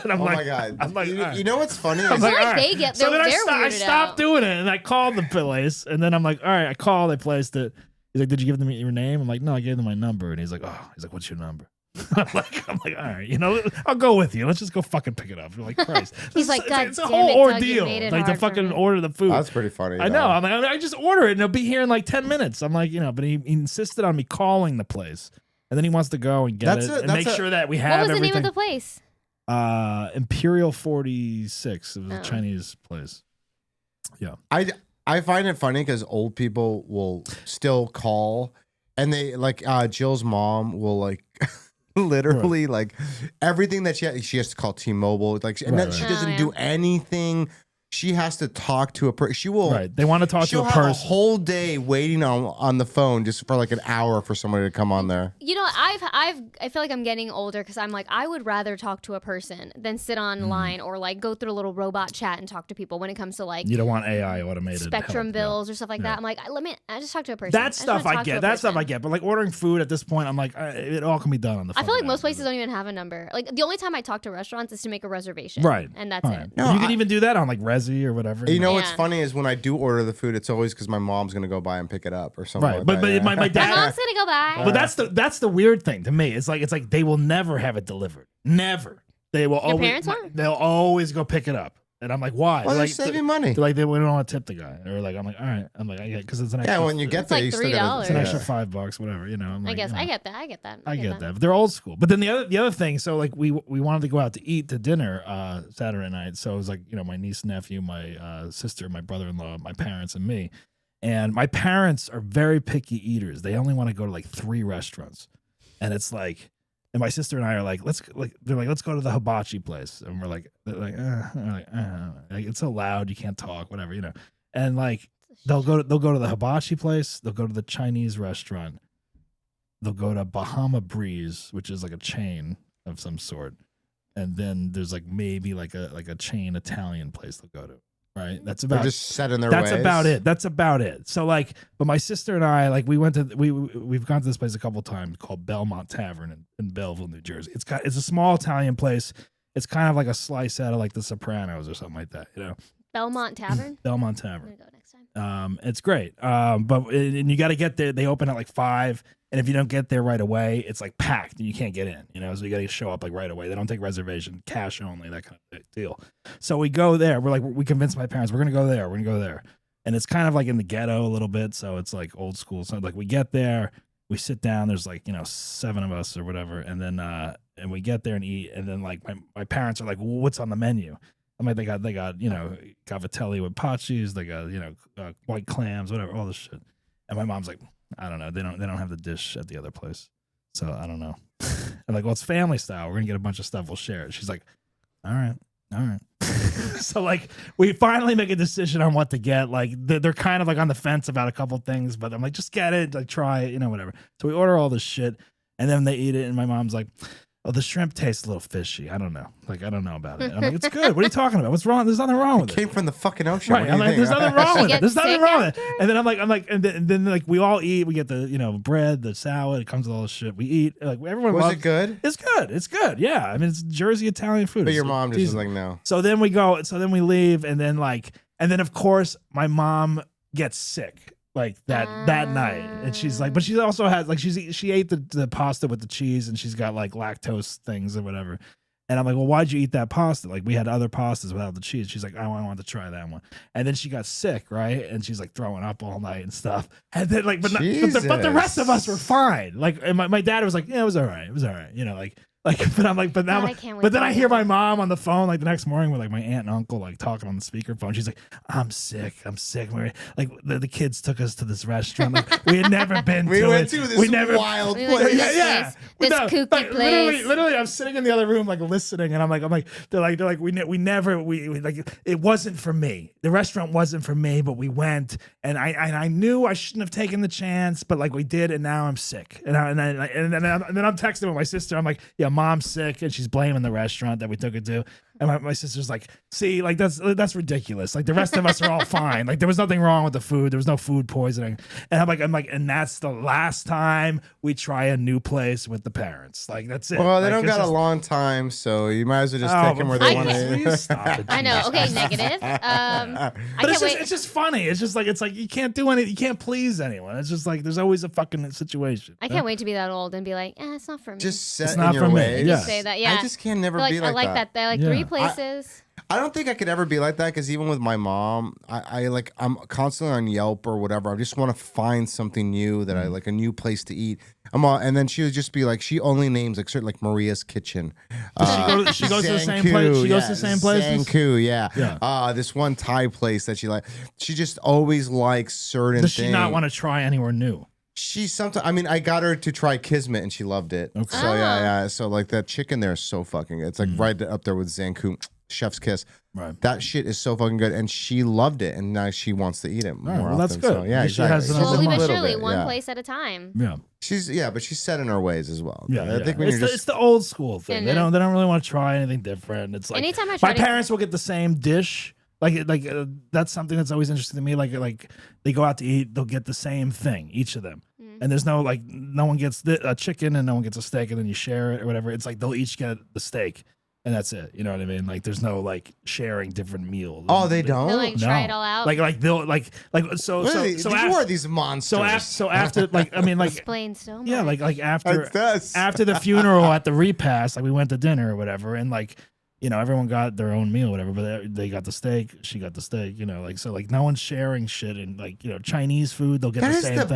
And I'm my God. I'm like, you know what's funny? I feel like they get. So then I weirded stopped out. doing it, and I called the place, and then I'm like, all right, I called. They placed it. He's like, did you give them your name? I'm like, no, I gave them my number. And he's like, what's your number? I'm like, all right, I'll go with you. Let's just go fucking pick it up. You're like, Christ. He's like, God it's a damn whole it, Doug, you ordeal. made it Like to hard for fucking me. order the food. That's pretty funny. I know. I'm like, I just order it and it'll be here in like 10 minutes. I'm like, but he insisted on me calling the place. And then he wants to go and get it and make sure that we have What was everything. the name of the place? Imperial 46. It was a Chinese place. Yeah. I find it funny because old people will still call, and they like Jill's mom will like literally like everything that she has to call T-Mobile, like, and then she doesn't do anything. She has to talk to a person. She will. Right. They want to talk to a person. She'll have a whole day waiting on the phone just for like an hour for somebody to come on there. I feel like I'm getting older because I'm like, I would rather talk to a person than sit online or like go through a little robot chat and talk to people when it comes to like. You don't want AI automated Spectrum bills or stuff like that. I'm like, I just talk to a person. That stuff I get. That stuff I get. But like ordering food at this point, I'm like, it all can be done on the phone. I feel like most places don't even have a number. Like the only time I talk to restaurants is to make a reservation. Right. And that's it. No, you can even do that on like Resi or whatever. You know what's funny is when I do order the food, it's always because my mom's gonna go by and pick it up or something. Right, like but that, my dad. My mom's gonna go by. But that's the weird thing to me. It's like they will never have it delivered. Never. They will Your always. parents won't? They'll always go pick it up. And I'm like, why? Well, they're they're like, saving money. They're like, we don't want to tip the guy. Or like, I'm like, all right. I'm like, because it's an extra. Yeah, when you get It's there, like you still gotta, $3. It's an extra $5, whatever. You know. I'm I like, guess you know, I get that. I get that. I get that. But they're old school. But then the other thing, so like we wanted to go out to eat to dinner Saturday night. So it was like, you know, my niece, nephew, my sister, my brother-in-law, my parents, and me. And my parents are very picky eaters. They only want to go to like 3 restaurants. And it's like, and my sister and I are like, let's go to the hibachi place. And we're like it's so loud, you can't talk, whatever, you know. And like they'll go to the hibachi place, they'll go to the Chinese restaurant, they'll go to Bahama Breeze, which is like a chain of some sort. And then there's like maybe like a chain Italian place they'll go to. Right. That's about. They're just set in their ways. That's about it. So like, but my sister and I, like, we've gone to this place a couple times called Belmont Tavern in Belleville, New Jersey. It's a small Italian place. It's kind of like a slice out of like The Sopranos or something like that, you know. Belmont Tavern. Belmont Tavern. I'm gonna go next time. It's great. And you got to get there. They open at like 5. And if you don't get there right away, it's like packed and you can't get in, you know, so you got to show up like right away. They don't take reservation, cash only, that kind of deal. So we go there. We're like, we convinced my parents, we're going to go there. We're going to go there. And it's kind of like in the ghetto a little bit. So it's like old school. So like we get there, we sit down, there's like, you know, 7 of us or whatever. And then, and we get there and eat. And then like my parents are like, well, what's on the menu? I'm like, they got, you know, cavatelli with pachis. They got, you know, white clams, whatever, all this shit. And my mom's like, I don't know. They don't have the dish at the other place. So I don't know. I'm like, well, it's family style. We're going to get a bunch of stuff. We'll share it. She's like, all right. So like we finally make a decision on what to get. Like they're kind of like on the fence about a couple things, but I'm like, just get it. Like try it, you know, whatever. So we order all this shit and then they eat it. And my mom's like, oh, the shrimp tastes a little fishy. I don't know. Like, I don't know about it. I'm like, it's good. What are you talking about? What's wrong? There's nothing wrong with it. Came from the fucking ocean. Right. I'm like, there's nothing wrong with it. There's nothing wrong with it. And then I'm like, and then like we all eat. We get the, you know, bread, the salad. It comes with all this shit. We eat. Like everyone Was loves it good? It's good. It's good. Yeah. I mean, it's Jersey Italian food. But It's your mom just was decent. like, no. So then we go. So then we leave, and then of course my mom gets sick. Like that night, and she's like, but she also has like she ate the pasta with the cheese, and she's got like lactose things or whatever. And I'm like, well, why'd you eat that pasta? Like we had other pastas without the cheese. She's like, I want to try that one. And then she got sick, right? And she's like throwing up all night and stuff. And then like, but the rest of us were fine. Like, and my dad was like, yeah, it was all right. It was all right. You know, like, but I'm like, but now, but then I hear my mom on the phone like the next morning with like my aunt and uncle like talking on the speakerphone. She's like, I'm sick. Like the kids took us to this restaurant. Like we had never been to it. We went to this wild place. Yeah. This No, kooky like, place. Literally, I'm sitting in the other room like listening, and I'm like, they're like, we never like it wasn't for me. The restaurant wasn't for me, but we went, and I knew I shouldn't have taken the chance, but like we did, and now I'm sick, and then I'm texting with my sister. I'm like, yeah, mom's sick, and she's blaming the restaurant that we took her to. And my sister's like, see, like that's ridiculous. Like the rest of us are all fine. Like there was nothing wrong with the food. There was no food poisoning. And I'm like, and that's the last time we try a new place with the parents. Like that's it. Well, they like, don't got a long time, so you might as well just take them where they want to. I know. Okay, negative. But it's just funny. It's like you can't do anything. You can't please anyone. It's just like there's always a fucking situation. I can't wait to be that old and be like, it's not for me. Just set It's in not your for me. ways. Yeah. Say that. Yeah. I just can never be I like that. They're like 3 places. I don't think I could ever be like that because even with my mom, I'm constantly on Yelp or whatever. I just want to find something new that I like, a new place to eat. And then she would just be like, she only names like certain like Maria's Kitchen. She goes to the same place. She goes to the same places. Zanku, yeah. This one Thai place that she like. She just always likes certain Does things. she not want to try anywhere new? She sometimes. I mean, I got her to try Kismet and she loved it. Okay. So yeah. So like that chicken there is so fucking good. It's like right up there with Zanku. Chef's kiss. Right. That shit is so fucking good, and she loved it, and now she wants to eat it more often. That's good. So, yeah, She has exactly. Slowly but surely, bit, one place at a time. Yeah. But she's set in her ways as well. Yeah, I think when it's the old school thing. Yeah, They don't really want to try anything different. It's like anytime I try my parents will get the same dish. Like that's something that's always interesting to me. Like they go out to eat, they'll get the same thing, each of them. And there's no like no one gets a chicken and no one gets a steak, and then you share it or whatever. It's like they'll each get the steak. And that's it. You know what I mean? Like there's no like sharing different meals. Oh, they don't? They'll like try it all out. Like they'll like so These are these monsters. So after like I mean like explains so much. yeah, like after the funeral at the repast, like we went to dinner or whatever, and like you know, everyone got their own meal, whatever, but they got the steak, she got the steak, you know, like, so like no one's sharing shit. And like, you know, Chinese food, they'll get the same thing. That is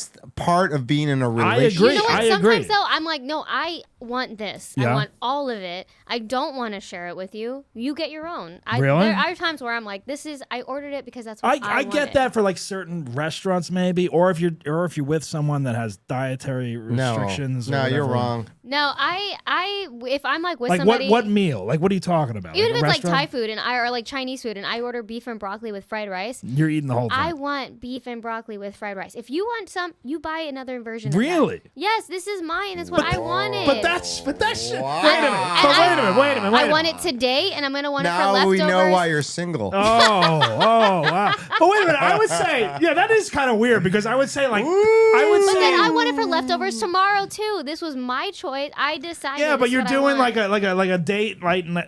the best part of being in a relationship. I agree. You know what? I Sometimes agree. though, I'm like, no, I want this. Yeah. I want all of it. I don't want to share it with you. You get your own. Really? There are times where I'm like, I ordered it because that's what I I get wanted. that for like certain restaurants maybe, or if you're with someone that has dietary restrictions. No, or you're whatever. wrong. No, if I'm like with Like somebody, what meal? Like what are you talking about? even like if a it's like restaurant? Thai food or like Chinese food, and I order beef and broccoli with fried rice, You're eating the whole thing. I want beef and broccoli with fried rice. If you want some, you buy another version. Really? Of that. Yes, this is mine. It's what I wanted. But that's shit. Wow. Wait a minute. I want it today, and I'm gonna want it for Now leftovers. we know why you're single. Oh, wow. But wait a minute. I would say, yeah, that is kind of weird because I would say like, I would But say. then I want it for leftovers tomorrow too. This was my choice. I decided. Yeah, but this is you're what I doing want. like a date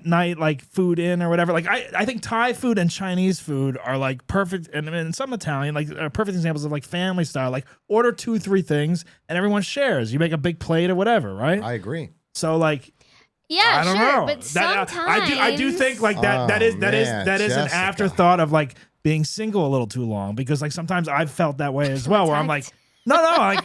night like food in or whatever. Like I think Thai food and Chinese food are like perfect, and some Italian like are perfect examples of like family style. Like order 2-3 things and everyone shares. You make a big plate or whatever, right? I agree. So like. Yeah, I don't sure, know. but That, sometimes I do think like that. That is an afterthought of like being single a little too long because like sometimes I've felt that way as well. Where I'm like, no, like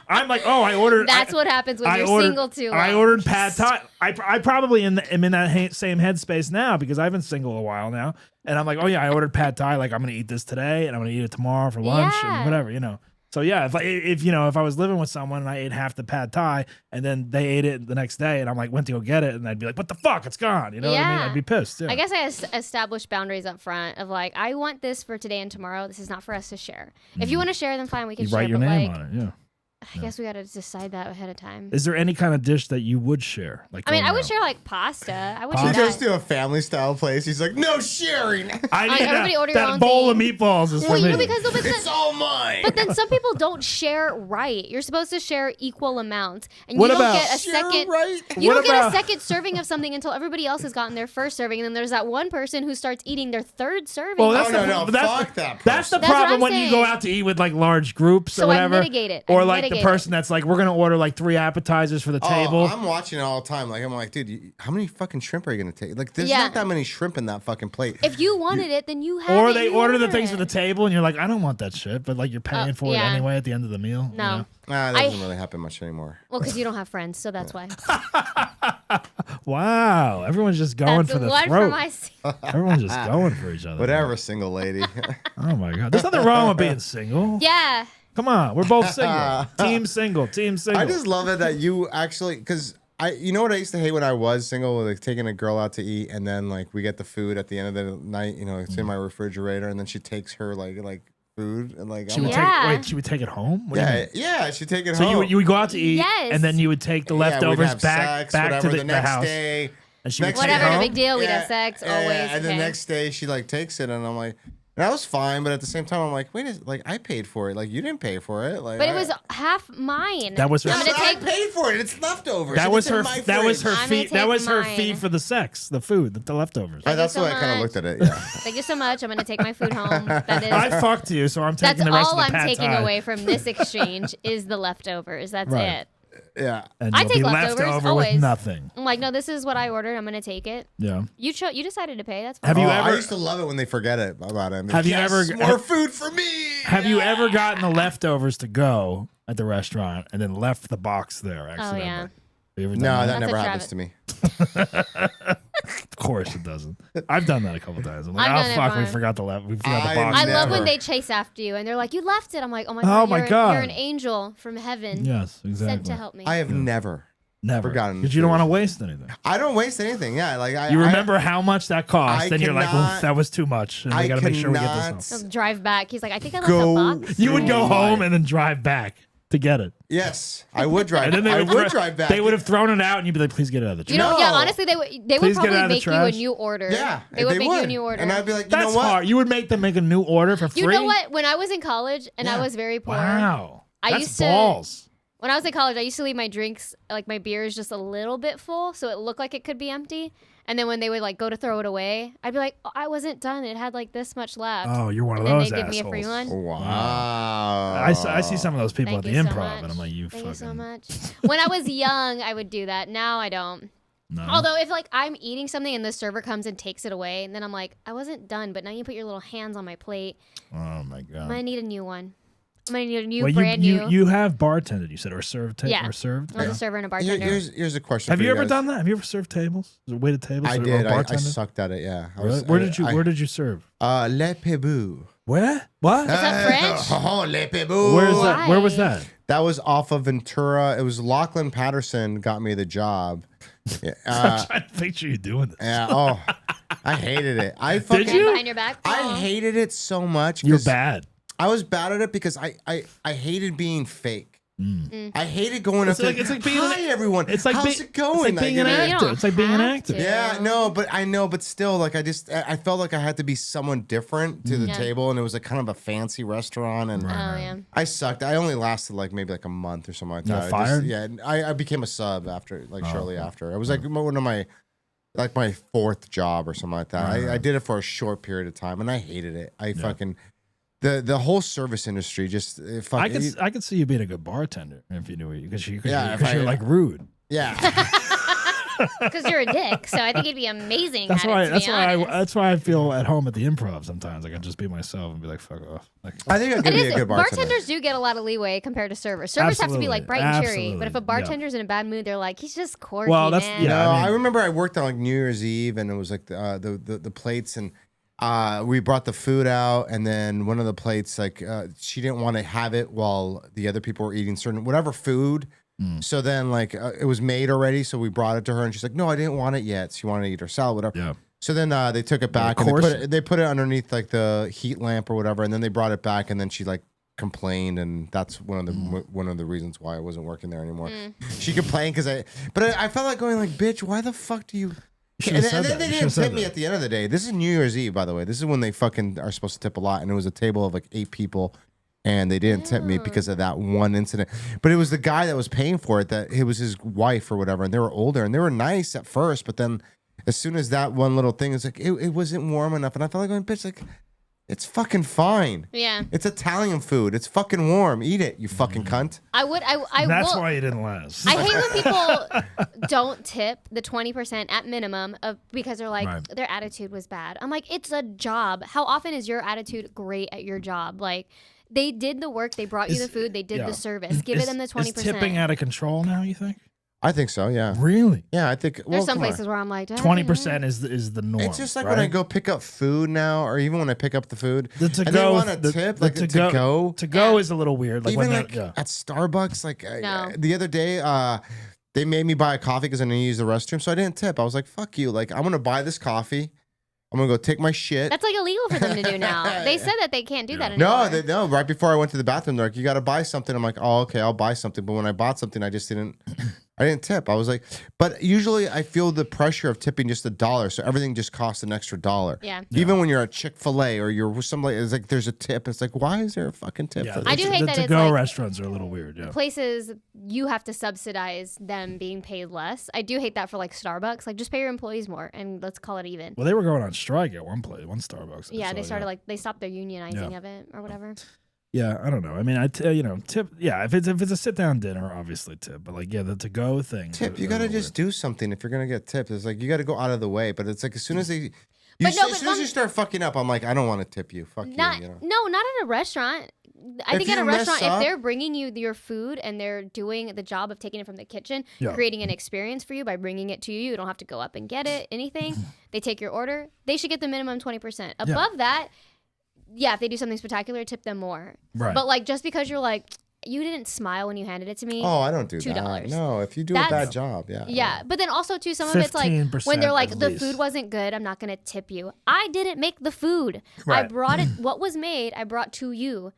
I'm like, oh, I ordered. That's what happens when you're single too long. I ordered pad thai. I probably am in that same headspace now because I've been single a while now, and I'm like, oh yeah, I ordered pad thai. Like I'm gonna eat this today, and I'm gonna eat it tomorrow for lunch and whatever, you know. So yeah, if I was living with someone and I ate half the pad thai and then they ate it the next day and I'm like went to go get it and I'd be like, what the fuck, it's gone. You know what I mean? I'd be pissed. Yeah. I guess I established boundaries up front of like, I want this for today and tomorrow. This is not for us to share. If you want to share, then fine, we can share. Write your but name like, on it. Yeah. I guess we got to decide that ahead of time. Is there any kind of dish that you would share? Like, I mean, I would share like pasta. I would. He goes to a family style place. He's like, no sharing. I need everybody order your that own bowl thing. of meatballs is for Well, me. you know, because it's all mine. But then some people don't share right. You're supposed to share equal amounts, and What you don't about- get a second. Right? You What don't get a about- second serving of something until everybody else has gotten their first serving, and then there's that one person who starts eating their third serving. Well, that's no, the, that's, fuck that that's the That's what problem I'm when you go saying. out to eat with like large groups So or I whatever. mitigate it. Or I like mitigate the person that's like, we're gonna order like 3 appetizers for the table. I'm watching it all the time. Like I'm like, dude, how many fucking shrimp are you gonna take? Like, there's Yeah. not that many shrimp in that fucking plate. If you wanted it, then you have Or it. they you order the things for the it. table, and you're like, I don't want that shit, but like you're paying for it yeah. anyway at the end of the meal. No. You know? Nah, that doesn't really happen much anymore. Well, because you don't have friends, so that's why. Wow, everyone's just going That's for the one throat. for my. Everyone's just going for each other. Whatever, single lady. Oh my god, there's nothing wrong with being single. Yeah. Come on, we're both single. Team single. Team single. I just love it that you actually, because you know what I used to hate when I was single, like taking a girl out to eat, and then like we get the food at the end of the night, you know, it's in my refrigerator, and then she takes her like food, and like She I'm would like, take. Wait, she would take it home. What do you mean? yeah, she'd take it So home. you would go out to eat, Yes. and then you would take the Yeah, we'd leftovers have back sex, to whatever, the next house. day. And she would Next take day it Whatever, no home? big deal. We'd have sex always. And the okay. next day she like takes it, and I'm like, and that was fine, but at the same time I'm like, wait, like I paid for it, like you didn't pay for it, like. But it was half mine. That was her- I'm Yeah, gonna but take. I paid for it. It's leftovers. That was It's in her. my That was her fridge. I'm gonna fee. That was her take fee mine. for the sex, the food, the leftovers. Thank That's you the so way I kind of much. looked at it. Yeah. Thank you so much. I'm gonna take my food home. That is. I fucked you, so I'm That's taking the rest all of the I'm pad taking thai. away from this exchange is the leftovers. That's Right. it. Yeah. And I you'll take be leftovers left over always. with nothing. I'm like, no, this is what I ordered. I'm gonna take it. Yeah. You decided to pay. That's fine. Have you I ever? used to love it when they forget it about it. Have you Yes, ever- more food for me? Have you ever gotten the leftovers to go at the restaurant and then left the box there accidentally? yeah. Have you ever done No, that? that That's never a happens to me. Of course it doesn't. I've done that a couple times. I'm like, I've oh done it, fuck, we Brian. forgot we forgot I the box. I love Never. when they chase after you and they're like, you left it. I'm like, oh my Oh god, my you're, God. you're an angel from heaven. Yes, exactly. Sent to help me. I have never forgotten. Because you don't want to waste anything. I don't waste anything. Yeah, like I. You remember how much that cost, I and you're like, well, cannot- that was too much. And we I got to make sure we get cannot- this home. He'll drive back. He's like, I think I left Go- a box. You would go Oh my- home and then drive back to get it. Yes, I would drive. And then they I would, would drive back. They would have thrown it out, and you'd be like, please get it out of the trash. You know, No. yeah, honestly, they would Please get it probably out of the make you a trash. new order. Yeah, They would make you a new order. and I'd be like, you That's know what? hard. You would make them make a new order for free? You know what? When I was in college and I was very poor, Wow. I That's used to- balls. when I was in college, I used to leave my drinks, like my beers, just a little bit full, so it looked like it could be empty. And then when they would like go to throw it away, I'd be like, oh, I wasn't done. It had like this much left. Oh, you're one of and those then they'd give me a free assholes. one. Wow. I see some of those people Thank at the you so improv, much. and I'm like, you Thank fucking. you so much. When I was young, I would do that. Now I don't. No. Although if like I'm eating something and the server comes and takes it away, and then I'm like, I wasn't done, but now you put your little hands on my plate. Oh my god. I'm gonna need a new one. I'm gonna need a new, Well, brand new. You have bartended, you said, or served, Yeah. or served. I was a server and a bartender. Here's a question. Have for you ever guys. done that? Have you ever served tables? Waited tables? I or did. I bartended? sucked at it. Yeah. Really? Where did you serve? Le Pebou. Where? What? Is that French? Oh, Le Pebou. Where is that? Where was that? That was off of Ventura. It was Lachlan Patterson got me the job. Yeah, I'm trying to picture you doing this. Yeah. Oh, I hated it. I fucking. Did you? Behind your back? I hated it so much. You're 'cause bad. I was bad at it because I hated being fake. I hated going up It's like being hi everyone. It's like how's it going? It's like being an You actor. don't It's like being an have actor. to. Yeah, no, but I know, but still, like I felt like I had to be someone different to the Yeah. table, and it was like kind of a fancy restaurant, and Oh yeah. I sucked. I only lasted like maybe like a month or something like You that. got fired? Yeah, I became a sub after shortly after. It was like one of my like my fourth job or something like that. I did it for a short period of time, and I hated it. I fucking. The whole service industry just I could see you being a good bartender if you knew it because Yeah, if you're I- like rude. Yeah. Because you're a dick, so I think it'd be amazing. That's at why. it, to That's be why. honest. That's why I feel at home at the Improv sometimes. I can just be myself and be like, "Fuck off." Like, I think I could It be is, a good bartender. bartenders do get a lot of leeway compared to servers. Servers have to be like bright and cheery, but if a Absolutely. bartender's in a bad mood, they're like, he's just quirky, Well, that's- man. yeah. No, I mean- I remember I worked on like New Year's Eve, and it was like the plates, and we brought the food out, and then one of the plates, like she didn't want to have it while the other people were eating certain whatever food. So then like it was made already, so we brought it to her, and she's like, "No, I didn't want it yet." She wanted to eat her salad, whatever. Yeah. So then they took it back, of and course. they put it underneath like the heat lamp or whatever, and then they brought it back, and then she like complained, and that's one of the reasons why I wasn't working there anymore. She complained because I felt like going like, "Bitch, why the fuck do you?" should've And said then that. they You didn't should've said tip me that. at the end of the day. This is New Year's Eve, by the way. This is when they fucking are supposed to tip a lot, and it was a table of like 8 people. And they didn't tip me because of that one incident. But it was the guy that was paying for it, that it was his wife or whatever, and they were older and they were nice at first, but then as soon as that one little thing is like it wasn't warm enough, and I felt like going, bitch, like it's fucking fine. Yeah. It's Italian food. It's fucking warm. Eat it, you fucking cunt. I would. I that's will. why you didn't last. I hate when people don't tip the 20% at minimum because they're like, Right. their attitude was bad. I'm like, it's a job. How often is your attitude great at your job? Like, they did the work, they brought you the food, they did the service. Give them the 20%. Is tipping out of control now? You think? I think so, yeah. Really? Yeah, I think. There's some places where I'm like, 20% is the norm. It's just like right? when I go pick up food now, or even when I pick up the food, The and they to-go, want a tip, like the to-go. To-go is a little weird. Like Even when like yeah. at Starbucks, like No. the other day, they made me buy a coffee because I didn't use the restroom, so I didn't tip. I was like, "Fuck you!" Like I'm gonna buy this coffee. I'm gonna go take my shit. that's like illegal for them to do now. They said that they can't do that anymore. No, right before I went to the bathroom, they're like, "You got to buy something." I'm like, "Oh, okay, I'll buy something." But when I bought something, I just didn't. I didn't tip. I was like, but usually I feel the pressure of tipping just $1, so everything just costs an extra $1. Yeah. Even when you're at Chick-fil-A or you're with somebody, it's like there's a tip. It's like, why is there a fucking tip? Yeah, for I this? do hate the that it's to-go like restaurants are a little weird. Yeah. places you have to subsidize them being paid less. I do hate that for like Starbucks. Like, just pay your employees more and let's call it even. Well, they were going on strike at one place, one Starbucks. I Yeah, saw, they started like they stopped their unionizing Yeah. of it or whatever. Yeah, I don't know. I mean, tip. Yeah, if it's a sit down dinner, obviously tip. But like, yeah, the to go thing. Tip. You got to just do something if you're gonna get tipped. It's like you got to go out of the way. But it's like as soon as they, But no, as soon as you start fucking up, I'm like, I don't want to tip you. Fuck Not you. You know. no, not at a restaurant. I If think at a you mess restaurant, if up- they're bringing you your food and they're doing the job of taking it from the kitchen, Yeah. creating an experience for you by bringing it to you, you don't have to go up and get it, anything. They take your order. They should get the minimum 20%. Above that, yeah, if they do something spectacular, tip them more. Right. But like, just because you're like, you didn't smile when you handed it to me. Oh, I don't do that. $2. No, if you do a That's- bad job, yeah. Yeah, but then also too, some of it's like 15% when they're like, at the least. food wasn't good, I'm not gonna tip you. I didn't make the food. I Right. brought it. What was made, I brought to you.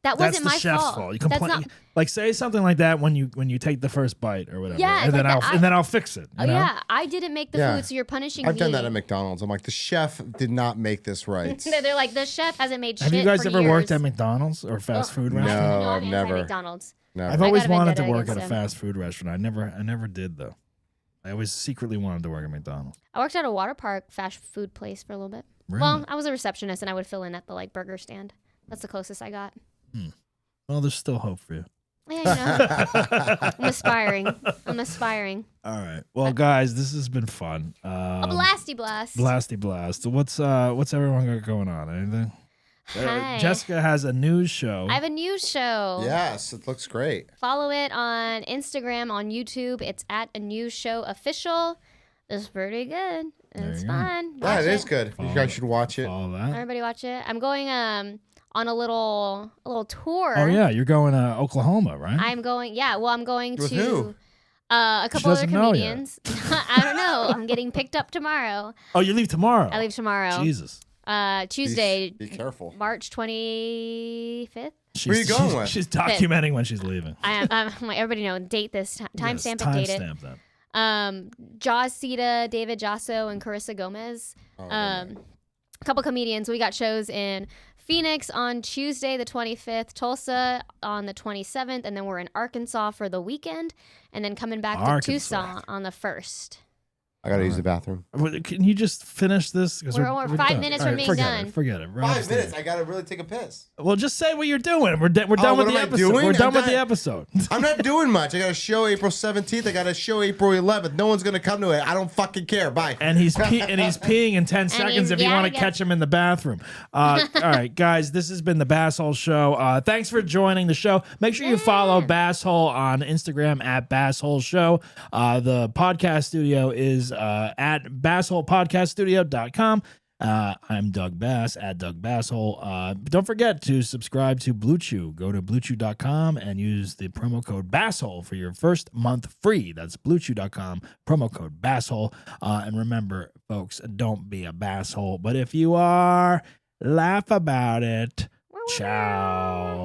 That That's wasn't the my chef's fault. fault. You That's complain, not. like say something like that when you take the first bite or whatever. Yeah, and like then that. I'll fix it. Oh you know? yeah, I didn't make the Yeah. food, so you're punishing I've me. done that at McDonald's. I'm like, the chef did not make this right. They're like, the chef hasn't made shit. Have you guys for ever worked years. at McDonald's or fast food No, restaurant? I've I'm never. anti-McDonald's. Never. I've I always got a wanted to vendetta work at a against them. fast food restaurant. I never did though. I always secretly wanted to work at McDonald's. I worked at a water park fast food place for a little bit. Really? Well, I was a receptionist and I would fill in at the like burger stand. That's the closest I got. Well, there's still hope for you. Yeah, I'm aspiring. All right. Well, guys, this has been fun. A blasty blast. Blasty blast. What's everyone got going on? Anything? Hi. Jessica has a news show. I have a news show. Yes, it looks great. Follow it on Instagram, on YouTube. It's at A News Show Official. It's pretty good. It's fun. Yeah, Watch it is good. You guys should watch it. All that. Everybody watch it. I'm going on a little tour. Oh yeah, you're going to Oklahoma, right? I'm going. Yeah, well, I'm going With to who? A couple other doesn't know yet. comedians. I don't know. I'm getting picked up tomorrow. Oh, you leave tomorrow. I leave tomorrow. Jesus. Tuesday. Be careful. March 25th. Where are you going with? She's documenting when she's leaving. I'm like, everybody know, date this, timestamp it, date it. Timestamp that. Jaws Sita, David Jasso, and Carissa Gomez. A couple comedians. We got shows in Phoenix on Tuesday the 25th, Tulsa on the 27th, and then we're in Arkansas for the weekend, and then coming back to Tucson on the 1st. I gotta use the bathroom. Can you just finish this? We're 5 done. minutes All from being done. Forget it. 5 minutes. I gotta really take a piss. Well, just say what you're doing. We're done with what the am I episode. doing? We're done I'm with the not- episode. I'm not doing much. I got a show April 17th. I got a show April 11th. No one's gonna come to it. I don't fucking care. Bye. And he's peeing in 10 seconds if you want to catch him in the bathroom. All right, guys, this has been the BassHole Show. Thanks for joining the show. Make sure you follow BassHole on Instagram at BassHole Show. The podcast studio is at BassHolePodcastStudio.com. I'm Doug Bass at Doug BassHole. Don't forget to subscribe to Blue Chew. Go to BlueChew.com and use the promo code BassHole for your first month free. That's BlueChew.com, promo code BassHole. And remember, folks, don't be a basshole. But if you are, laugh about it. Ciao.